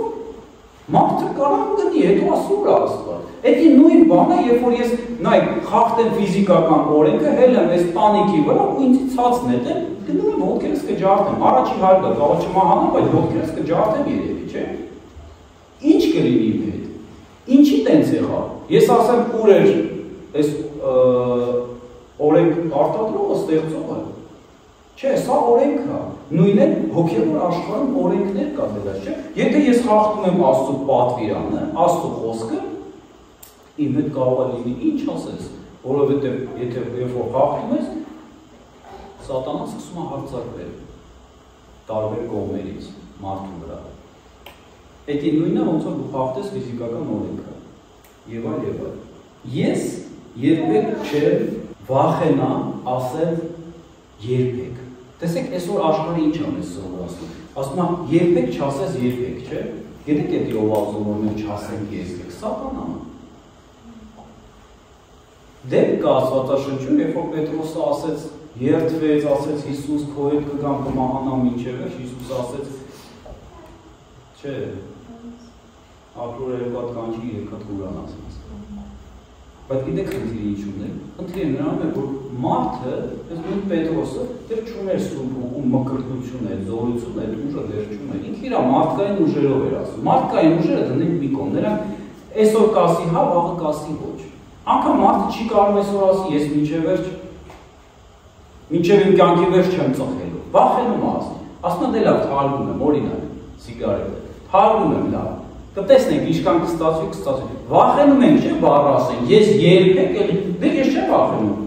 մարդը կարող գնի, հետո ասում է Աստված։ Էդի նույն բանը, երբ որ ես նայեք, խախտեմ ֆիզիկական օրենքը, հելեմ այս տանիքի վրա ու ինձ ցածն եմ, գնում եմ ոտքերս կջարդեմ։ Առաջի հարկը կարող չմահանամ, բայց ոտքերս կջարդեմ երևի, չէ՞։ Ինչ կլինի իմ հետ։ Ինչի տենց եղավ։ Ես ասեմ ուր էր այս օրենք արտադրողը, ստեղծողը։ Չէ, սա օրենք է։ Նույն է հոգևոր աշխարհում օրենքներ կա դրանց, չէ՞։ Եթե ես խախտում եմ Աստծո պատվիրանը, Աստծո խոսքը, իմ հետ կարող է լինի ինչ ասես, որովհետև եթե երբ որ խախտում ես, Սատանան սկսում է հարձակվել տարբեր կողմերից մարդու վրա։ Էդի նույնը ոնց որ դու խախտես ֆիզիկական օրենքը։ Եվ այլ։ Ես երբեք չեմ վախենա ասել երբեք։ Տեսեք, այսօր աշխարհը ինչ անում է սովորացնում։ Ասում է երբեք չասես երբեք, չէ՞։ Գիտեք էդի ով ասում որ մենք չասենք երբեք, Սատանան։ Դեպք կա Աստվածաշնչում, երբ որ Պետրոսը ասեց, երդվեց, ասեց Հիսուս քո հետ կգամ կմահանամ մինչև վերջ, Հիսուսը ասեց, չէ, ապրուր երկաթ կանչի երկաթ կուրան ասեց։ Բայց գիտեք խնդիրը ինչու՞մն է։ Խնդիրը նրանում է, որ մարդը, այս նույն Պետրոսը, դեռ չուներ սուրբ ու մկրտություն է, զորություն է, ուժը դեռ չուներ։ Ինքը իր մարդկային ուժերով էր ասում։ Մարդկային ուժերը դնենք մի կողմ, նրանք այսօր կասի հա, վաղը կասի ոչ։ Անկամ մարդը չի կարող այսօր ասի, ես մինչև իմ կյանքի վերջ չեմ ծխելու։ Վախենում է ասի։ Ասում է դե լավ, թարգում եմ, օրինակ, սիգարետը։ Թարգում եմ լավ։ Կտեսնենք ինչքան կստացվի։ Վախենում ենք, չէ՞, բառ ասենք։ Ես երբեք դե ես չեմ վախենում։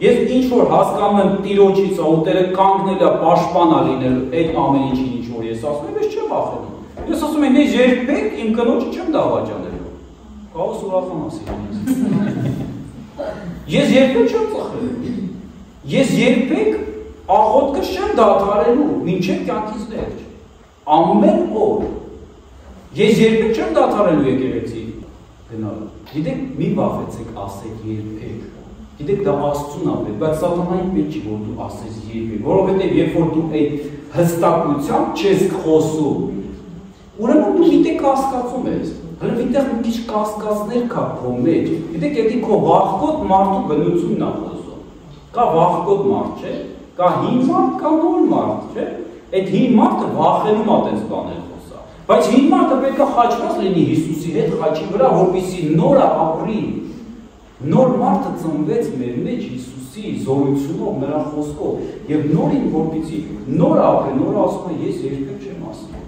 Ես ինչ որ հասկանում եմ Տիրոջից, ու Տերը կանգնել է պաշտպանա լինելու այդ ամեն ինչին ինչ որ ես ասում եմ, ես չեմ ախենում։ Ես ասում եմ, ես երբեք իմ կնոջը չեմ դավաճանելու։ Կաուս ուրախանացի։ Ես երբեք չեմ ծխելու։ Ես երբեք աղոթքը չեմ դադարելու, մինչև կյանքից վերջ։ Ամեն օր։ Ես երբեք չեմ դադարելու եկեղեցի գնալու։ Գիտեք, մի վախեցեք ասեք երբեք։ Գիտեք, դա Աստծուն է, բայց Սատանայի մեջ չի, որ դու ասես երբեք, որովհետև երբ որ դու այդ հստակությամբ չես խոսում, ուրեմն դու գիտեք կասկածում ես, հենց այնտեղ մի քիչ կասկածներ կա քո մեջ, գիտեք, եթե քո վախկոտ մարդու բնությունն է խոսում, կա վախկոտ մարդ, չէ, կա հին մարդ, կա նոր մարդ, չէ, այդ հին մարդը վախենում է այդպես բաներ խոսա, բայց հին մարդը պետք է խաչված լինի Հիսուսի հետ խաչի վրա, որպեսզի նորը ապրի։ Նոր մարդը ծնվեց մեր մեջ Հիսուսի զորությունով, նրա խոսքով, եւ նորին որպեսզի նոր ապրի, նորը ասում է ես երբեք չեմ ասում։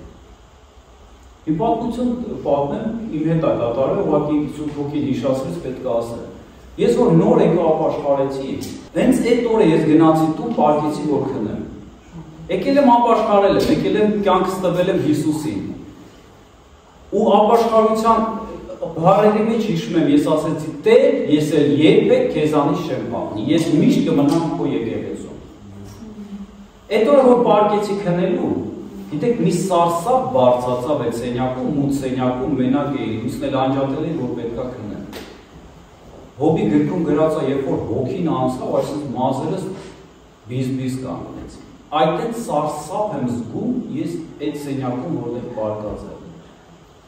Իմ պատմություն պատմեմ, իմ հետ է դատարել, ուղղակի Սուրբ Հոգին հիշացրեց պետք է ասել։ Ես որ նոր եկա ապաշխարեցի, հենց այդ օրը ես գնացի տուն, պարկեցի որ քնեմ։ Եկել եմ ապաշխարել եմ, եկել եմ կյանքս տվել եմ Հիսուսին։ Ու ապաշխարության բառերի մեջ հիշում եմ, ես ասեցի, Տեր, ես էլ երբեք քեզանից չեմ փախնի, ես միշտ կմնամ քո եկեղեցում։ Այդ օրը որ պարկեցի քնելու, գիտեք, մի սարսափ բարձրացավ այդ սենյակում, մութ սենյակում մենակ էի, ինձն էլ անջատել էի, որ պետքա քնեմ։ Հոբի գրքում գրած է, երբ որ հոգին անցավ, այսինքն մազերս բիզ-բիզ կանգնեցին։ Այդտեղ սարսափ եմ զգում, ես այդ սենյակում որտեղ պարկած եմ։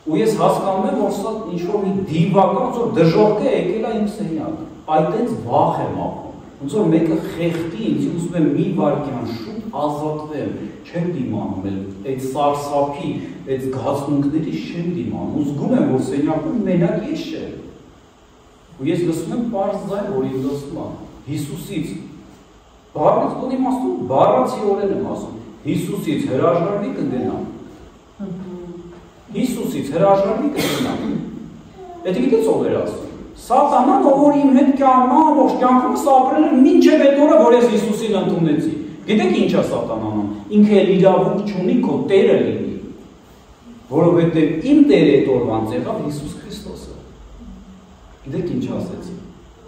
Ու ես հասկանում եմ, որ սա ինչ-որ մի դիվական, որ դժոխք է եկել է իմ սենյակ, այդտենց վախ եմ ապրում, ոնց որ մեկը խեղդի ինձ, ուզում եմ մի վայրկյան շուտ ազատվեմ, չեմ դիմանում, այդ սարսափի, այդ զգացմունքների չեմ դիմանում, ու զգում եմ, որ սենյակում մենակ ես չեմ, ու ես լսում եմ պարզ ձայն, որ ինձ ասում է, Հիսուսից, բառից կոն իմ ասում, բառացիորեն եմ ասում, Հիսուսից հրաժարվի կգնամ, Հիսուսից հրաժարվի կգնամ, այդ գիտես ով էր ասում, Սատանան, ով որ իմ հետ ամբողջ կյանքումս ապրել էր մինչև այդ օրը, որ ես Հիսուսին ընդունեցի, գիտեք ինչ է Սատանան, ինքը էլ իրավունք չունի քո Տերը լինի, որովհետև իմ Տերը այդ օրվանց եղավ Հիսուս Քրիստոսը, գիտեք ինչ ասեցի,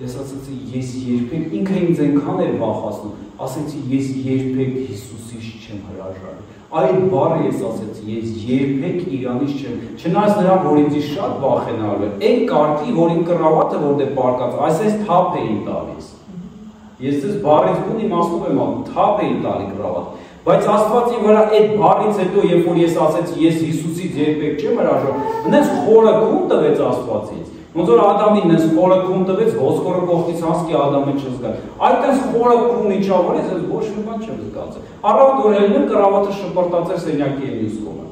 ես ասեցի, ես երբեք, ինքը ինձ այնքան էր վախացնում, ասեցի, ես երբեք Հիսուսից չեմ հրաժարվի, այդ բառը ես ասեցի, ես երբեք իրանից չեմ, չնայած նրան, որ ինձ շատ վախենալու էր, այն կարգի, որ իմ կռավատը որտեղ պարկած, այսպես թափ էին տալիս, ես ձեզ բառից բուն իմաստով եմ անում, թափ էին տալի կռավատ, բայց Աստվածի վրա այդ բառից հետո, երբ որ ես ասեցի, ես Հիսուսից երբեք չեմ հրաժարվի, հենց խորը քուն տվեց Աստվածից, ոնց որ Ադամին նես խորը քուն տվեց, ոսկորը կողքից հասկի Ադամը չզգա, այդպես խորը քուն իջավ, ես ոչ մի բան չեմ զգացել, առավոտ որ ելնում կռավատը շպրտած էր սենյակի մյուս կողմը,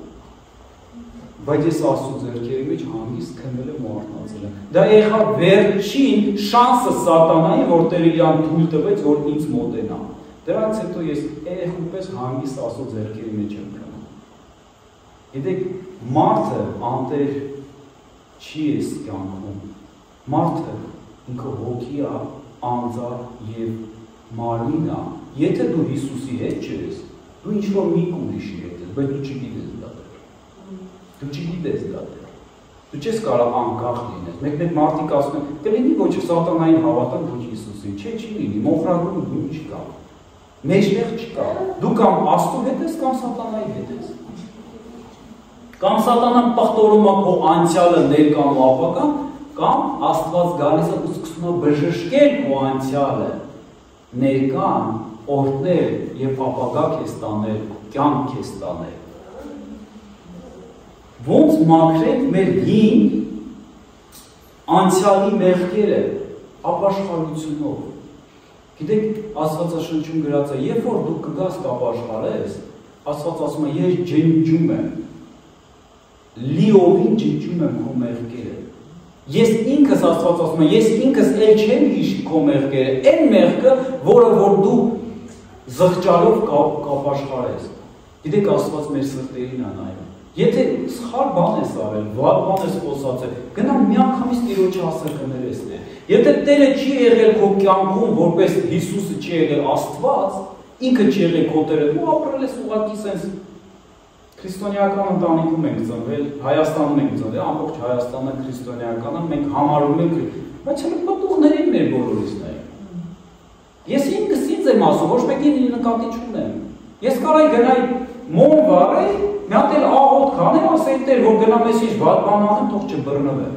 բայց ես Աստծո ձեռքերի մեջ հանգիստ քնել եմ ու արթնացել եմ, դա եղավ վերջին շանսը Սատանայի, որ Տերը իրան թույլ տվեց, որ ինձ մոտենա, դրանից հետո ես երեխուպես հանգիստ Աստծո ձեռքերի մեջ եմ քնում, գիտեք, մարդը անտեր չի ես կյանքում, մարդը ինքը հոգի է, անձա և մարմին է, եթե դու Հիսուսի հետ չես, դու ինչ-որ մի ուրիշի հետ ես, բայց դու չգիտես դա դեր, դու չգիտես դա դեր, դու չես կարող անկախ լինես, մեկ մարդիկ ասում են, կլինի ոչ Սատանային հավատան, ոչ Հիսուսին, չի լինի, մոխրագրում դու չկա, մեջտեղ չկա, դու կամ Աստծո հետ ես, կամ Սատանայի հետ ես, կամ Սատանան պղտորում է քո անցյալը ներկան ու ապագան, կամ Աստված գալիս է ու սկսում է բժշկել քո անցյալը, ներկան, օրհնել եւ ապագա քեզ տանել, կյանք քեզ տանել։ Ոնց մաքրենք մեր հին անցյալի մեղքերը ապաշխարությունով։ Գիտեք, Աստվածաշնչում գրած է, երբ որ դու կգաս կապաշխարես, Աստված ասում է, ես ջնջում եմ, լիովին ջնջում եմ քո մեղքերը։ Ես ինքս Աստված ասում եմ, ես ինքս էլ չեմ հիշի քո մեղքերը, այն մեղքը, որը որ դու զղջալով կապաշխարես։ Գիտեք, Աստված մեր սրտերին է նայում։ Եթե սխալ բան ես արել, վատ բան ես խոսացել, գնա մի անգամից Տիրոջը ասել կներես դեր։ Եթե Տերը չի եղել քո կյանքում, որպես Հիսուսը չի եղել Աստված, ինքը չի եղել քո Տերը, դու ապրել ես ուղղակի sense քրիստոնեական ընտանիքում ենք ծնվել, Հայաստանում ենք ծնվել, ամբողջ Հայաստանը քրիստոնեական է, մենք համարում ենք, բայց հենց պատուղներին մեր բոլորիս նայեք։ Ես ինքս ինձ եմ ասում, ոչ մեկին նկատի չունեմ։ Ես կարայի գնայի մոմ վարեի, մի հատ էլ աղոտ քանեմ, ասեի Տեր, որ գնամ ես ինչ վատ բան անեմ, թող չբռնվեմ։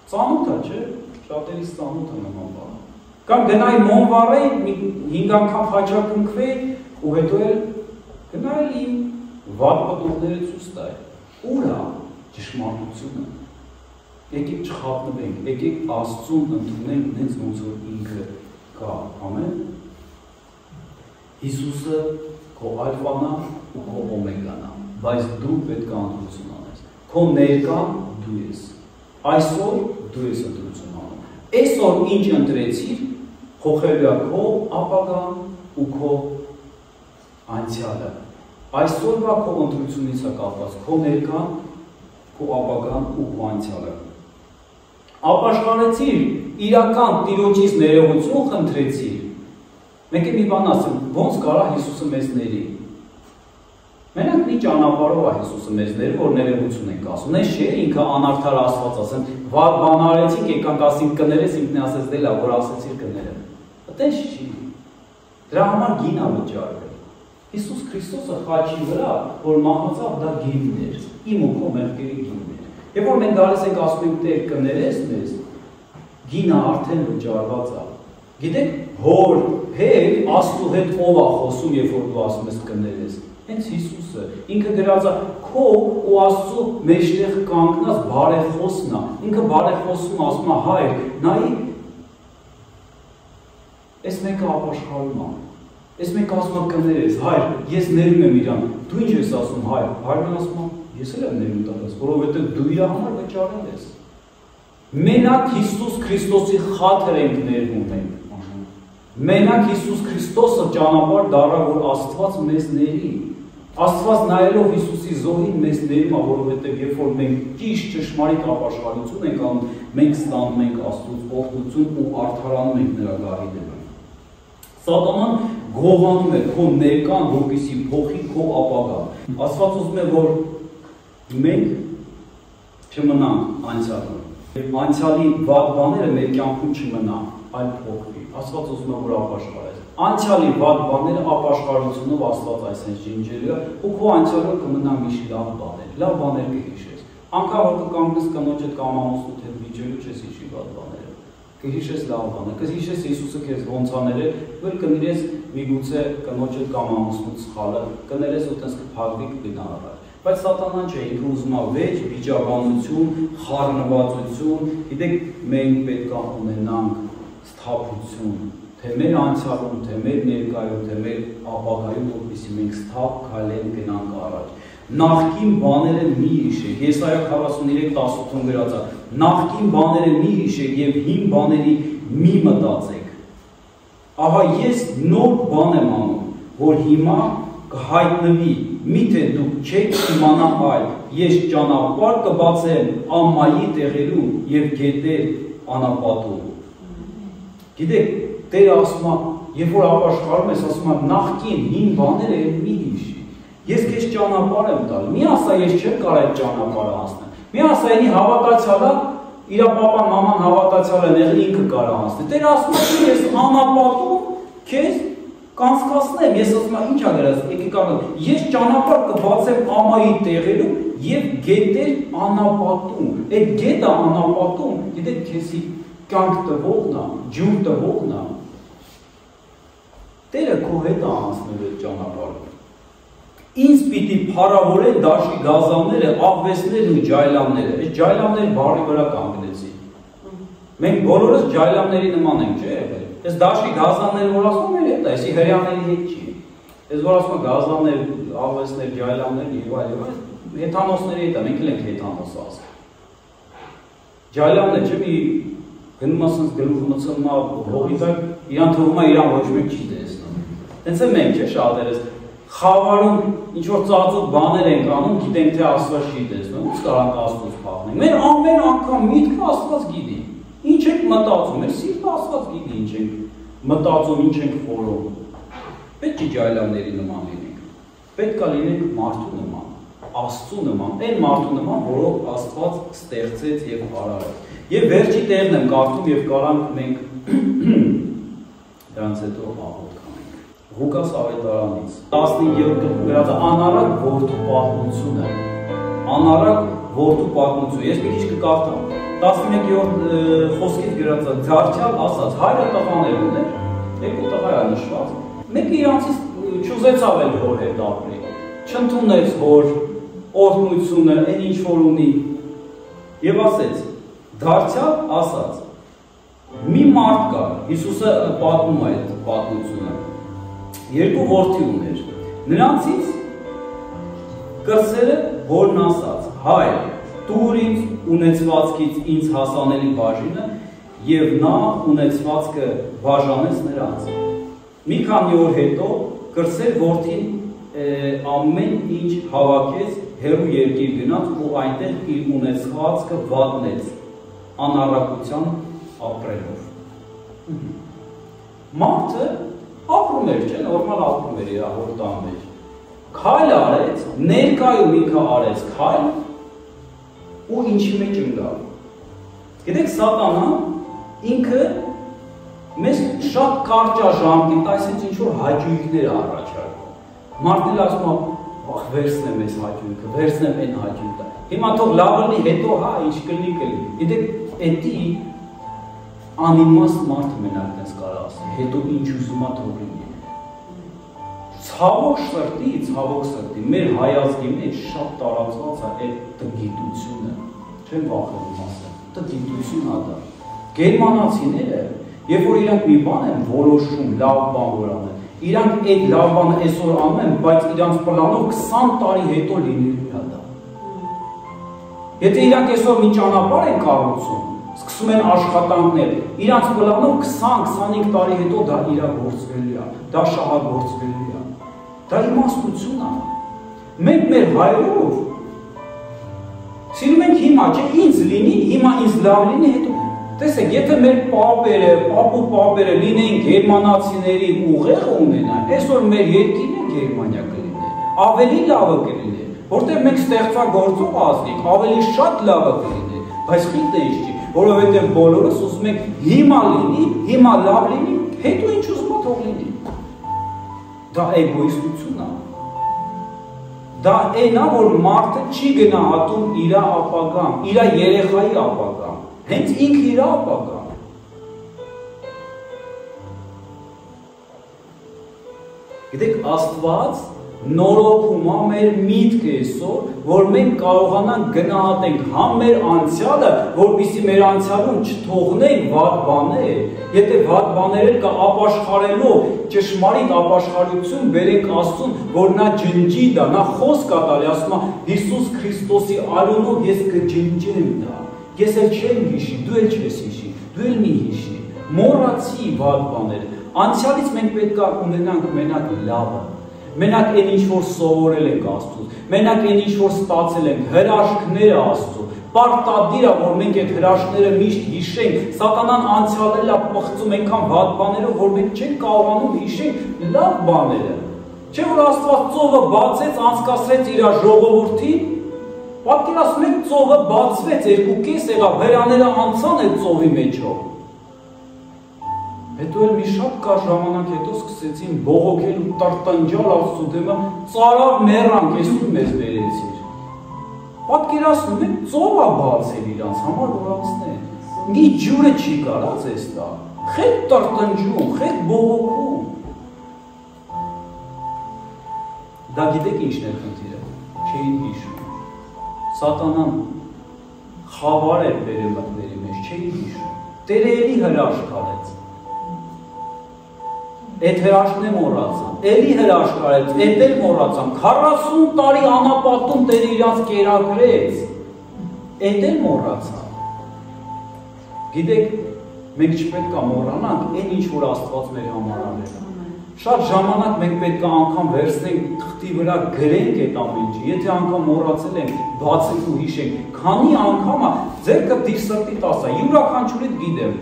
Ծանոթ է, չէ՞, շատերից ծանոթ է նման բան։ Կամ գնայի մոմ վարեի, 5 անգամ խաչակնքվեի, ու հետո էլ գնայի իմ վատ պատուղները ցույց տայի։ Ուր է ճշմարտությունը։ Եկեք չխաբնվենք, եկեք Աստծուն ընդունենք նենց ոնց որ ինքը կա, ամեն։ Հիսուսը քո ալֆան է ու քո օմեգան է, բայց դու պետք է ընտրություն անես։ Քո ներկան դու ես։ Այսօր դու ես ընտրություն անում։ Այսօր ինչ ընտրեցիր, փոխելու է քո ապագան ու քո անցյալը։ Այսօրվա քո ընտրությունից է կապված քո ներկան, քո ապագան ու քո անցյալը։ Ապաշխարեցիր, իրական Տիրոջից ներողություն խնդրեցիր։ Մենք մի բան ասեմ, ոնց կարա Հիսուսը մեզ ների։ Մենակ մի ճանապարհով է Հիսուսը մեզ ների, որ ներողություն ենք ասում։ Նես չէ, ինքը անարդար Աստված ասեն, վատ բան արեցինք, եկանք ասենք կներես, ինքն ասեց դե լավ, որ ասեցիր կներեմ։ Այդպես չի։ Դրա համար գին ա վճարվել։ Հիսուս Քրիստոսը խաչի վրա, որ մահացավ, դա գինն էր, իմ ու քո մեղքերի գինն էր։ Երբ որ մենք գալիս ենք ասում ենք Տեր կներես մեզ, գինը արդեն վճարված է։ Գիտեք, հոր, հեր, Աստծու հետ ով է խոսում, երբ որ դու ասում ես կներես։ Հենց Հիսուսը, ինքը գրած է քո ու Աստծու մեջտեղ կանգնած բարեխոսն է։ Ինքը բարեխոսում ասում է հայր, նայի, այս մեկը ապաշխարում է։ Այս մեկը ասում է կներես, հայր, ես ներում եմ իրան։ Դու ինչ ես ասում, հայր, հայրն ասում է, ես էլ եմ ներում տալիս, որովհետև դու իր համար վճարել ես։ Մենակ Հիսուս Քրիստոսի խաթր ենք ներվում ենք։ Մենակ Հիսուս Քրիստոսը ճանապարհ դառավ, որ Աստված մեզ ների։ Աստված նայելով Հիսուսի զոհին մեզ ներում է, որովհետև երբ որ մենք ճիշտ ճշմարիտ ապաշխարություն ենք անում, մենք ստանում ենք Աստծուց օրհնություն ու արդարանում ենք նրա գահի դեմ։ Սատանան գողանում է քո ներկան, որպեսզի փոխի քո ապագան։ Աստված ուզում է, որ մենք չմնանք անցյալում։ Անցյալի վատ բաները մեր կյանքում չմնան, այլ փոխվի։ Աստված ուզում է, որ ապաշխարես։ Անցյալի վատ բաները ապաշխարությունով Աստված այսպես ջինջելու է, ու քո անցյալը կմնա միշտ լավ բաներ կհիշես։ Անկամ որ կկանգնես կնոջդ կամ ամուսնուդ հետ վիճելու չես հիշի վատ բաները։ Կհիշես լավ բաներ, կհիշես Հիսուսը քեզ ոնց անել է, որ կներես միգուցե կնոջդ կամ ամուսնուդ սխալը, կներես ու տես կփակվի կգնա առաջ։ Բայց Սատանան չէ, ինքը ուզում է վեճ, վիճաբանություն, խառնվածություն, գիտեք, մենք պետք է ունենանք սթափություն, թե մեր անցյալում, թե մեր ներկայում, թե մեր ապագայում, որպեսզի մենք սթափ քայլենք գնանք առաջ։ Նախկին բաները մի հիշեք, Եսայա 43:18 գրած է, նախկին բաները մի հիշեք եւ հին բաների մի մտածեք։ Ահա ես նոր բան եմ անում, որ հիմա կհայտնվի, միթե դուք չեք իմանա այլ, ես ճանապարհ կբացեմ ամայի տեղերում եւ գետեր անապատում։ Գիտեք, Տերը ասում է, երբ որ ապաշխարում ես, ասում է նախկին հին բաները մի հիշի։ Ես քեզ ճանապարհ եմ տալ։ Մի ասա ես չեմ կարող այդ ճանապարհը անցնել։ Մի ասա ինի հավատացյալը, իր պապան, մաման հավատացյալը եղել ինքը կարող անցնել։ Տերը ասում է, ես անապատում քեզ կանցկացնեմ, ես ասում եմ, ի՞նչ ա գրած, եկեք առնեմ, ես ճանապարհ կբացեմ ամայի տեղերում եւ գետեր անապատում։ Այդ գետը անապատում, գիտեք, քեզի կյանք տվողն է, ջուր տվողն է։ Տերը քո հետ է անցնել այդ ճանապարհը։ Ինձ պիտի փառավորեն դաշի գազանները, աղվեսներն ու ջայլամները։ Այս ջայլամները բարի վրա կանգնեցի։ Մենք բոլորս ջայլամների նման ենք, չէ՞ եղել։ Այս դաշի գազանները որ ասում են, դա էսի հрьяաների հետ չի։ Այս որ ասում են գազաններ, աղվեսներ, ջայլամներ եւ այլ, հեթանոսների հետ է, մենք էլ ենք հեթանոս ասում։ Ջայլամները չէ՞ մի գնում ասած գլուխը մցնում է հողի տակ, իրան թվում է իրան ոչ մեկ չի տեսնում։ Տենց է մենք չէ՞ շատերս խավարում ինչ-որ ծածուկ բաներ ենք անում, գիտենք թե Աստված չի տեսնում, ո՞նց կարանք Աստծուց փախնենք։ Մեր ամեն անգամ միտքը Աստված գիտի։ Ինչ ենք մտածում, մեր սիրտը Աստված գիտի ինչ ենք մտածում, ինչ ենք խորովում։ Պետք չի ջահելանների նման լինենք։ Պետք է լինենք մարդու նման, Աստծու նման, այն մարդու նման, որով Աստված ստեղծեց եւ արարեց։ Եվ վերջի տեղն եմ կարդում եւ կարանք մենք դրանց հետո աղոթք անենք։ Ղուկաս ավետարանից 15-րդ գրած անարակ որդու պատմությունը։ Անարակ որդու պատմություն։ Ես մի քիչ կկարդամ։ 11-րդ խոսքից գրած է Դարձյալ ասաց հայրը տղաներ ուներ, երկու տղա է նշված։ Մեկը իրանցից չուզեցավ էլ հոր հետ ապրի, չընդունեց հոր օրհնությունը, այն ինչ որ ունի, եւ ասեց. Դարձյալ ասաց. մի մարդ կար, Հիսուսը պատմում է այդ պատմությունը, երկու որդի ուներ, նրանցից կրսերը հորն ասաց. հայր, տուր ինձ ունեցվածքից ինձ հասանելի բաժինը եւ նա ունեցվածքը բաժանեց նրանց։ Մի քանի օր հետո կրսեր որդին ամեն ինչ հավաքեց, հեռու երկիր գնաց ու այնտեղ իր ունեցվածքը վատնեց անառակության ապրելով։ Մարդը ապրում էր, չէ՞, նորմալ ապրում էր իր հոր տան մեջ։ Քայլ արեց, ներկայում ինքը արեց քայլ ու ինչի մեջ ընկավ։ Գիտեք, սատանան ինքը մեզ շատ կարճաժամկետ, այսինքն ինչ-որ հաճույքներ առաջարկում։ Մարդն ասում է, ախ, վերցնեմ այս հաճույքը, վերցնեմ այն հաճույքը։ Հիմա թող լավ լինի, հետո հա, ինչ կլինի կլինի։ Գիտեք, էդի անիմաստ մարդը մենակ դες կարող ասի, հետո ինչ ուզում է թող լինի։ Ցավոք սրտի, մեր հայազգի մեջ շատ տարածված է այդ տգիտությունը, չեմ վախենում ասել, տգիտություն ա դա։ Գերմանացիները, երբ որ իրանք մի բան են որոշում, լավ բան որ անեն, իրանք այդ լավ բանը այսօր անում են, բայց իրանք պլանով 20 տարի հետո լինելու է դա։ Եթե իրանք այսօր մի ճանապարհ են կառուցում, սկսում են աշխատանքներ, իրանք պլանով 20-25 տարի հետո դա իրագործվելու է, դա շահագործվելու է։ Դա իմաստություն է։ Մենք մեր հայրով սիրում ենք հիմա, չէ, ինձ լինի, հիմա ինձ լավ լինի, հետո տեսեք, եթե մեր պապերը լինեին գերմանացիների ուղեղը ունենան, այսօր մեր երկիրն է Գերմանիա կլիներ, ավելի լավը կլիներ, որտեղ մենք ստեղծագործող ազգ ենք, ավելի շատ լավը կլիներ, բայց խիղճը ինչ չի, որովհետև բոլորս ուզում ենք հիմա լինի, հիմա լավ լինի, հետո ինչ ուզում է թող լինի։ Դա էգոիստություն է։ Դա այն է, որ մարդը չի գնահատում իր ապագան, իր երեխայի ապագան, հենց ինքը իր ապագան։ Գիտեք, Աստված նորոգում է մեր միտքը այսօր, որ մենք կարողանանք գնահատենք համ մեր անցյալը, որպեսզի մեր անցյալում չթողնենք վատ բաներ, եթե վատ բաներ կա ապաշխարելով ճշմարիտ ապաշխարություն բերենք Աստծուն, որ նա ջնջի դա, նա խոսք կա տալի, ասում է Հիսուս Քրիստոսի անունով ես կջնջեմ դա, ես էլ չեմ հիշի, դու էլ չես հիշի, դու էլ մի հիշի, մոռացի վատ բաները, անցյալից մենք պետք է ունենանք մենակ լավը, մենակ այն ինչ որ սովորել ենք Աստծուց, մենակ այն ինչ որ ստացել ենք, հրաշքները Աստծո, պարտադիր է, որ մենք այդ հրաշքները միշտ հիշենք, սատանան անցյալել է պղծում այնքան վատ բաներով, որ մենք չենք կարողանում հիշենք լավ բաները։ Չէ՞ որ Աստված ծովը բացեց, անցկացրեց իր ժողովրդին, պատկերացնում եք ծովը բացվեց, երկու կես եղավ, հրաները անցան այդ ծովի մեջով։ Հետո էլ մի շատ կար ժամանակ հետո սկսեցին բողոքել ու տրտնջալ Աստծո դեմը, ծարավ մեռանք, ես ու մեզ բերեցիր։ Պատկերացնում եք, ծովը բացել իրանց համար, որ անցնեն։ Մի ջուրը չի կարած էս տա, խետ տրտնջում, խետ բողոքում։ Դա գիտեք ինչն է խնդիրը, չէին հիշում։ Սատանան խավար էր բերել մտների մեջ, չէին հիշում։ Տերը էլի հրաշք արեց։ Այդ հրաշքն է մոռացան, էլի հրաշք արեց, էդ էլ մոռացան, 40 տարի անապատում Տերը իրանց կերակրեց, էդ էլ մոռացան։ Գիտեք, մենք չպետք է մոռանանք այն ինչ որ Աստված մեր համար արել է։ շատ ժամանակ մենք պետք է անգամ վերցնենք թղթի վրա գրենք այդ ամեն ինչը, եթե անգամ մոռացել ենք, բացենք ու հիշենք, քանի անգամ է ձեր կպտիր սրտի տասա, յուրաքանչյուրիդ գիտեմ,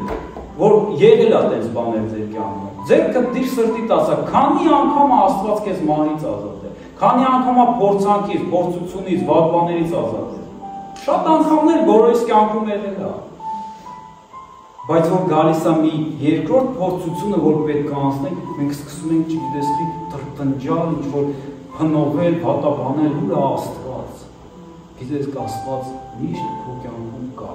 որ եղել է այդպես բաներ ձեր կյանքում, ձեր կպտիր սրտի տասա, քանի անգամ է Աստված քեզ մահից ազատել, քանի անգամ է փորձանքից, փորձությունից, վատ բաներից ազատել, շատ անգամներ բոլորիս կյանքում եղել է, բայց որ գալիս է մի երկրորդ փորձությունը, որ պետք է անցնենք, մենք սկսում ենք չգիտես մի տրտնջալ, ինչ-որ հնովել, վատաբանել, ուր է Աստված, գիտես Աստված միշտ քո կյանքում կա,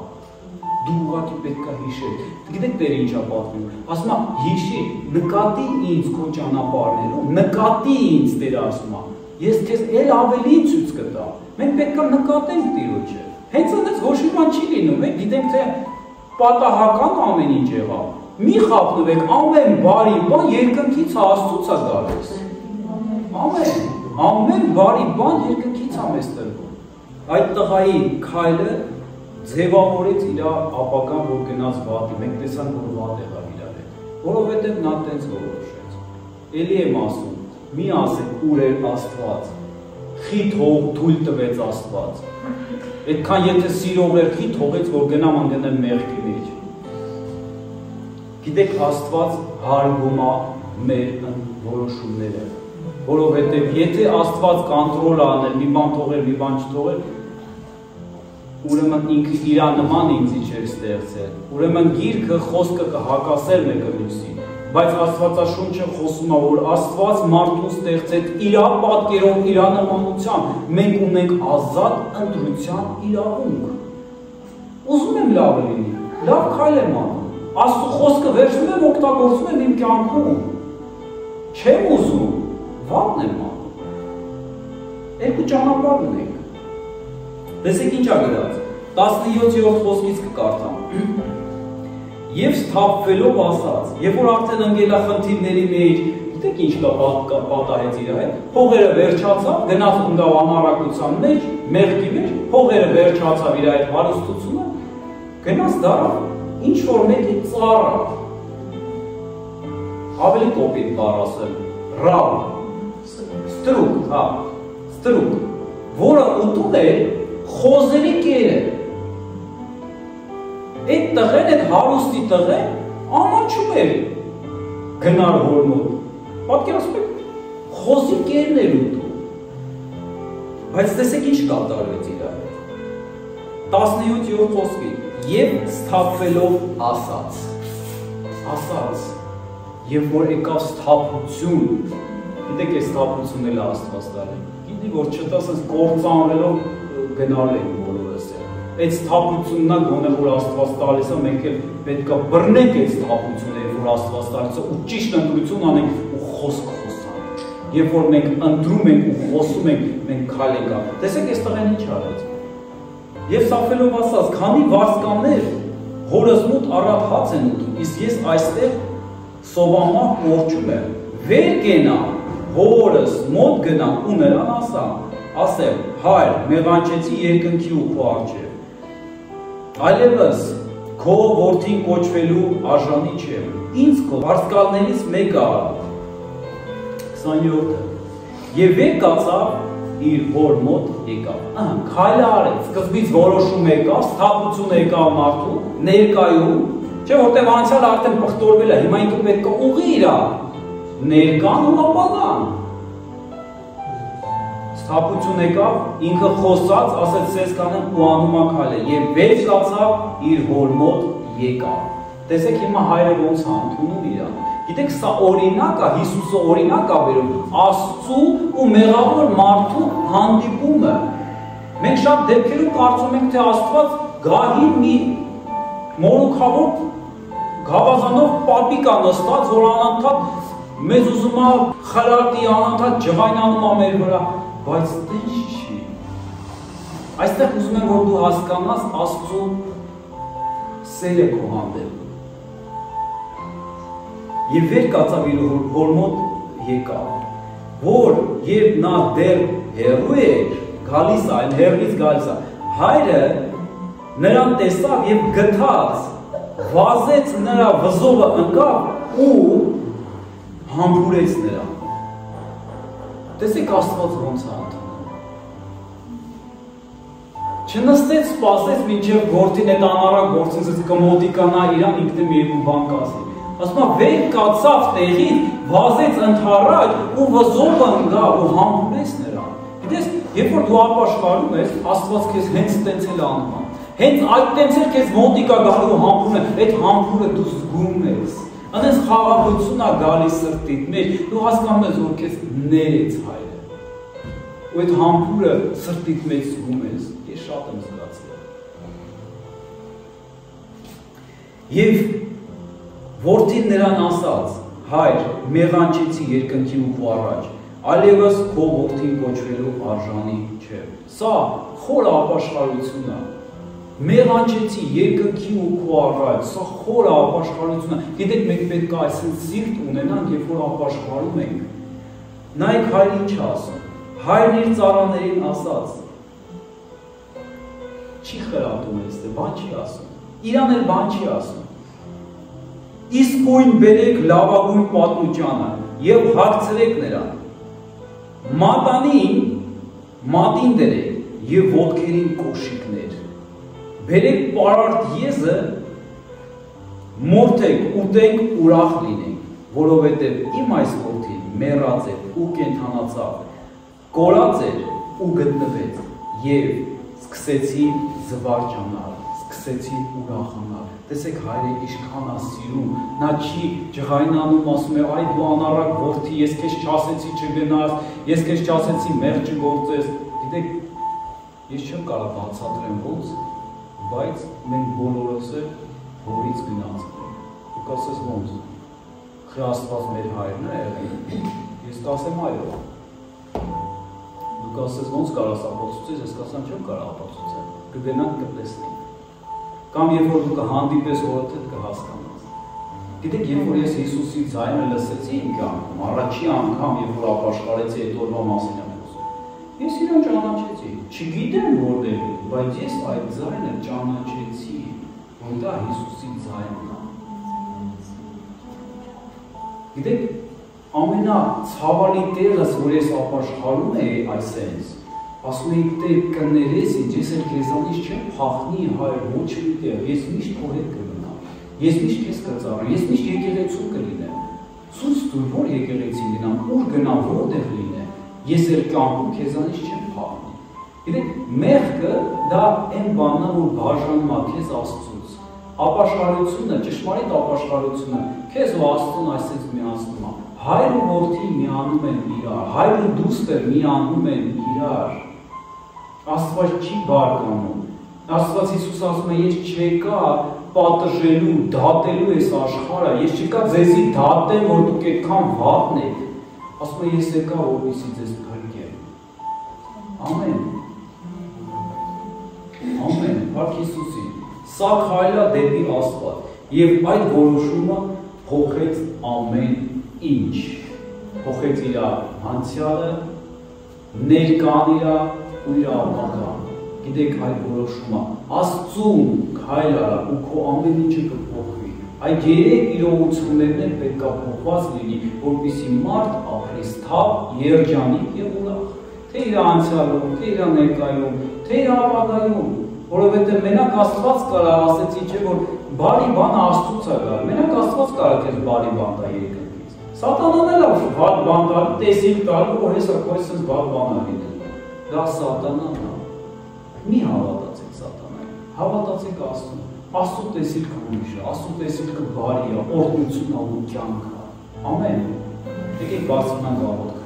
դու ուղղակի պետք է հիշել, գիտեք Տերը ինչ է պատմում, ասում է հիշի, նկատի ինձ քո ճանապարհներում, նկատի ինձ Տերը ասում է, ես քեզ էլ ավելի ցույց կտամ, մենք պետք է նկատենք Տիրոջը, հենց այնպես ոչ մի բան չի լինում, մենք գիտենք թե պատահական ամեն ինչ եղավ, մի խաբնվեք, ամեն բարի բան երկնքից Աստծուց է գալիս, ամեն բարի բան երկնքից է մեզ տրվում, այդ տղայի քայլը ձևավորեց իր ապագան, որ գնաց վատի, մենք տեսանք, որ վատ եղավ իր հետ, որովհետև նա տենց որոշեց, էլի եմ ասում, մի ասեք ուր էր Աստված, խիտ հող թույլ տվեց Աստված, այդքան եթե սիրող էր խիտ հողեց, որ գնամ անգնեմ մեղքի մեջ, գիտեք Աստված հարգում է մեր որոշումները, որովհետև եթե Աստված կոնտրոլ անել, մի բան թողել, մի բան չթողել, ուրեմն ինքը իր նման ինձի չէր ստեղծել, ուրեմն գիրքը խոսքը կհակասեր մեկը մյուսին, բայց Աստվածաշունչը խոսում է, որ Աստված մարդուն ստեղծեց իր պատկերով, իր նմանությամբ, մենք ունենք ազատ ընտրության իրավունք, ուզում եմ լավ լինի, լավ քայլ եմ անում, Աստծո խոսքը վերցնում եմ, օգտագործում եմ իմ կյանքում, չեմ ուզում, վատն եմ անում, երկու ճանապարհ ունենք, տեսեք ինչ ա գրած, 17-րդ խոսքից կկարդամ, և սթափվելով ասաց, երբ որ արդեն ընկել է խնդիրների մեջ, գիտեք ինչ պատահեց իր հետ, փողերը վերջացավ, գնաց ընկավ անառակության մեջ, մեղքի մեջ, փողերը վերջացավ իր այդ հարստությունը, գնաց դարավ, ինչ որ մեկի ծառը, ավելի կոպիտ բառ ասել, ռավ, ստրուկ, որը ուտում էր խոզերի կերը, այդ տղեն, այդ հարուստի տղեն, ամաչում էր գնար հոր մոտ, պատկերացնում եք, խոզի կերն էր ուտում, բայց տեսեք ինչ կատարվեց իր հետ, 17-րդ խոսքի, և սթափվելով ասաց, և որ եկավ սթափություն, գիտեք այս սթափությունն էլ Աստված տալի, գիտի որ չտասես կործանվելով գնալ ենք բոլորս է, այդ սթափությունն է գոնե որ Աստված տալիս է, մենք էլ պետք է բռնենք այդ սթափությունը, որ Աստված տալիս է ու ճիշտ ընտրություն անենք ու խոսք խոսանք, երբ որ մենք ընտրում ենք ու խոսում ենք, մենք քայլ ենք անում, տեսեք այս տղեն ինչ արեց, և սափվելով ասաց, քանի վարձկաններ հորս մոտ առատ հաց են ուտում, իսկ ես այստեղ սովամահ կորչում եմ, վեր կենամ, հորս մոտ գնամ ու նրան ասեմ, հայր, մեղանչեցի երկնքի ու քո առջև, այլևս քո որդին կոչվելու արժանի չեմ, ինձ քո վարձկալներից մեկը 20-րդը, և վեր կացավ իր հոր մոտ եկավ, քայլը արեց, սկզբից որոշում եկավ, սթափություն եկավ մարդու, ներկայում, չէ որտեղ անցյալը արդեն պղտորվել է, հիմա ինքը պետք է ուղի իր ներկան ու ապագան, սթափություն եկավ, ինքը խոսած, ասեց սես կանեմ ու անումա քայլել, և վեր կացավ իր հոր մոտ եկավ, տեսեք հիմա հայրը ոնց հանդունում իրան, գիտեք սա օրինակ է, Հիսուսը օրինակ է բերում, Աստծու ու մեղավոր մարդու հանդիպումը, մենք շատ դեպքերում կարծում ենք, թե Աստված գահի մի մորուքավոր գավազանով պապիկ է նստած, որ անընդհատ մեզ ուզում է խրատի, անընդհատ ջղայնանում է մեր վրա, բայց տենց չի, այստեղ ուզում եմ, որ դու հասկանաս Աստծու սերը քո հանդեպ, և վեր կացավ իր հոր մոտ եկավ, որ երբ նա դեռ հեռու էր, գալիս է, այն հեռվից գալիս է, հայրը նրան տեսավ և գթած, վազեց նրա վզովը ընկավ ու համբուրեց նրան։ Տեսեք Աստված ոնց է անդնում։ Չնստեց, սպասեց մինչև գործին այդ անարակ գործից կմոտիկանա իրան ինքն մի երկու բան կասի։ Ասում է վեր կացավ տեղից, վազեց ընդառաջ ու վզովը ընկա ու համբուրեց նրան։ Գիտես, երբ որ դու ապաշխարում ես, Աստված քեզ հենց տենց էլ անում է։ Հենց այդ տենց էլ քեզ մոտիկա գալու ու համբուրում է, այդ համբուրը դու զգում ես։ Այնպես խաղաղություն է գալիս սրտիդ մեջ, դու հասկանում ես, որ քեզ ներեց Հայրը։ Ու այդ համբուրը սրտիդ մեջ զգում ես, ես շատ եմ զգացել։ Եվ որդին նրան ասաց. Հայր, մեղանչեցի երկնքի ու քո առաջ, այլևս քո որդին կոչվելու արժանի չէ։ Սա խորը ապաշխարություն է։ Մեղանչեցի երկնքի ու քո առաջ, սա խորը ապաշխարություն է։ Գիտեք, մենք պետք է այսպես սիրտ ունենանք, երբ որ ապաշխարում ենք։ Նայեք Հայրը ինչ ասում։ Հայրն իր ծառաներին ասաց. Չի խրատում ես, բան չի ասում։ Իրան էլ բան չի ասում։ Իսկույն բերեք լավագույն պատմուճանը եւ հագցրեք նրան։ Մատին դրեք եւ ոտքերին կոշիկներ։ Բերեք պարարտ եզը, մորթեք, ուտենք, ուրախ լինենք, որովհետեւ իմ այս որդին մեռած է ու կենդանացավ, կորած էր ու գտնվեց եւ սկսեցի զվարճանալ, սկսեցի ուրախանալ։ Տեսեք Հայրը ինչքան է սիրում, նա չի ջղայնանում, ասում է այ դու անառակ որդի, ես քեզ չասեցի չգնաս, ես քեզ չասեցի մեղ չգործես։ Գիտեք, ես չեմ կարող բացատրեմ ոնց, բայց մենք բոլորս էլ հորից գնացել ենք։ Դու կասես ոնց։ Խի Աստված մեր Հայրն է եղել։ Ես կասեմ այո։ Դու կասես ոնց կարաս ապացուցես, ես կասեմ չեմ կարող ապացուցել։ Կգնանք կտեսնենք։ Կամ երբ որ դու կհանդիպես հորդ կհասկանաս։ Գիտեք, երբ որ ես Հիսուսի ձայնը լսեցի իմ կյանքում, առաջի անգամ երբ որ ապաշխարեցի այդ օրվա մասին եմ խոսում, ես իրան ճանաչեցի։ Չգիտեմ որտեղ է, բայց ես այդ ձայնը ճանաչեցի, որ դա Հիսուսի ձայնն է։ Գիտեք, ամենացավալի տեղս, որ ես ապաշխարում էի այսպես, ասում էի Տեր կներես ինձ, ես էլ քեզանից չեմ փախնի Հայր, ոչ մի տեղ, ես միշտ քո հետ կմնամ, ես միշտ քեզ կծառայեմ, ես միշտ եկեղեցու կլինեմ, ցույց տուր, որ եկեղեցի լինեմ, ուր գնամ, որտեղ լինեմ, ես էլ կյանքում քեզանից չեմ փախնի։ Գիտեք, մեղքը դա այն բանն է, որ բաժանում է քեզ Աստծուց։ Ապաշխարությունը, ճշմարիտ ապաշխարությունը քեզ ու Աստծուն այսպես միացնում է։ Հայր ու որդի միանում են իրար, հայր ու դուստր միանում են իրար։ Աստված չի բարկանում։ Աստված Հիսուս ասում է, ես չեկա պատժելու, դատելու այս աշխարհը, ես չեկա ձեզի դատեմ, որ դուք այդքան վատնեք։ Ասում է, ես եկա, որպեսզի ձեզ փրկեմ։ Ամեն։ Ամեն, Փառք Հիսուսին։ Սա քայլա դեպի Աստված, եւ այդ որոշումը փոխեց ամեն ինչ։ Փոխեց իր անցյալը, ներկան իր ու իր ապագան։ Գիտեք այդ որոշումը Աստծուն քայլ արա ու քո ամեն ինչը կփոխվի։ Այդ երեք իրողություններն էլ պետք է փոխված լինի, որպեսզի մարդ ապրի սթափ, երջանիկ եւ ուրախ։ Թե իր անցյալում, թե իր ներկայում, թե իր ապագայում, որովհետեւ մենակ Աստված կարա ասեցի չէ որ բարի բանը Աստծուց է գալ։ Մենակ Աստված կարա քեզ բարի բան տա երկրից։ Սատանան էլ է վատ բան տալ, տեսիլ տալ, որ հեսա քո այսպես վատ բան է լինելու։ Դա սատանան է։ Մի հավատացեք սատանային, հավատացեք Աստծուն։ Աստծո տեսիլքը ուրիշ է, Աստծո տեսիլքը բարի է, օրհնություն է ու կյանք է։ Ամեն։ Եկեք բացանանք աղոթք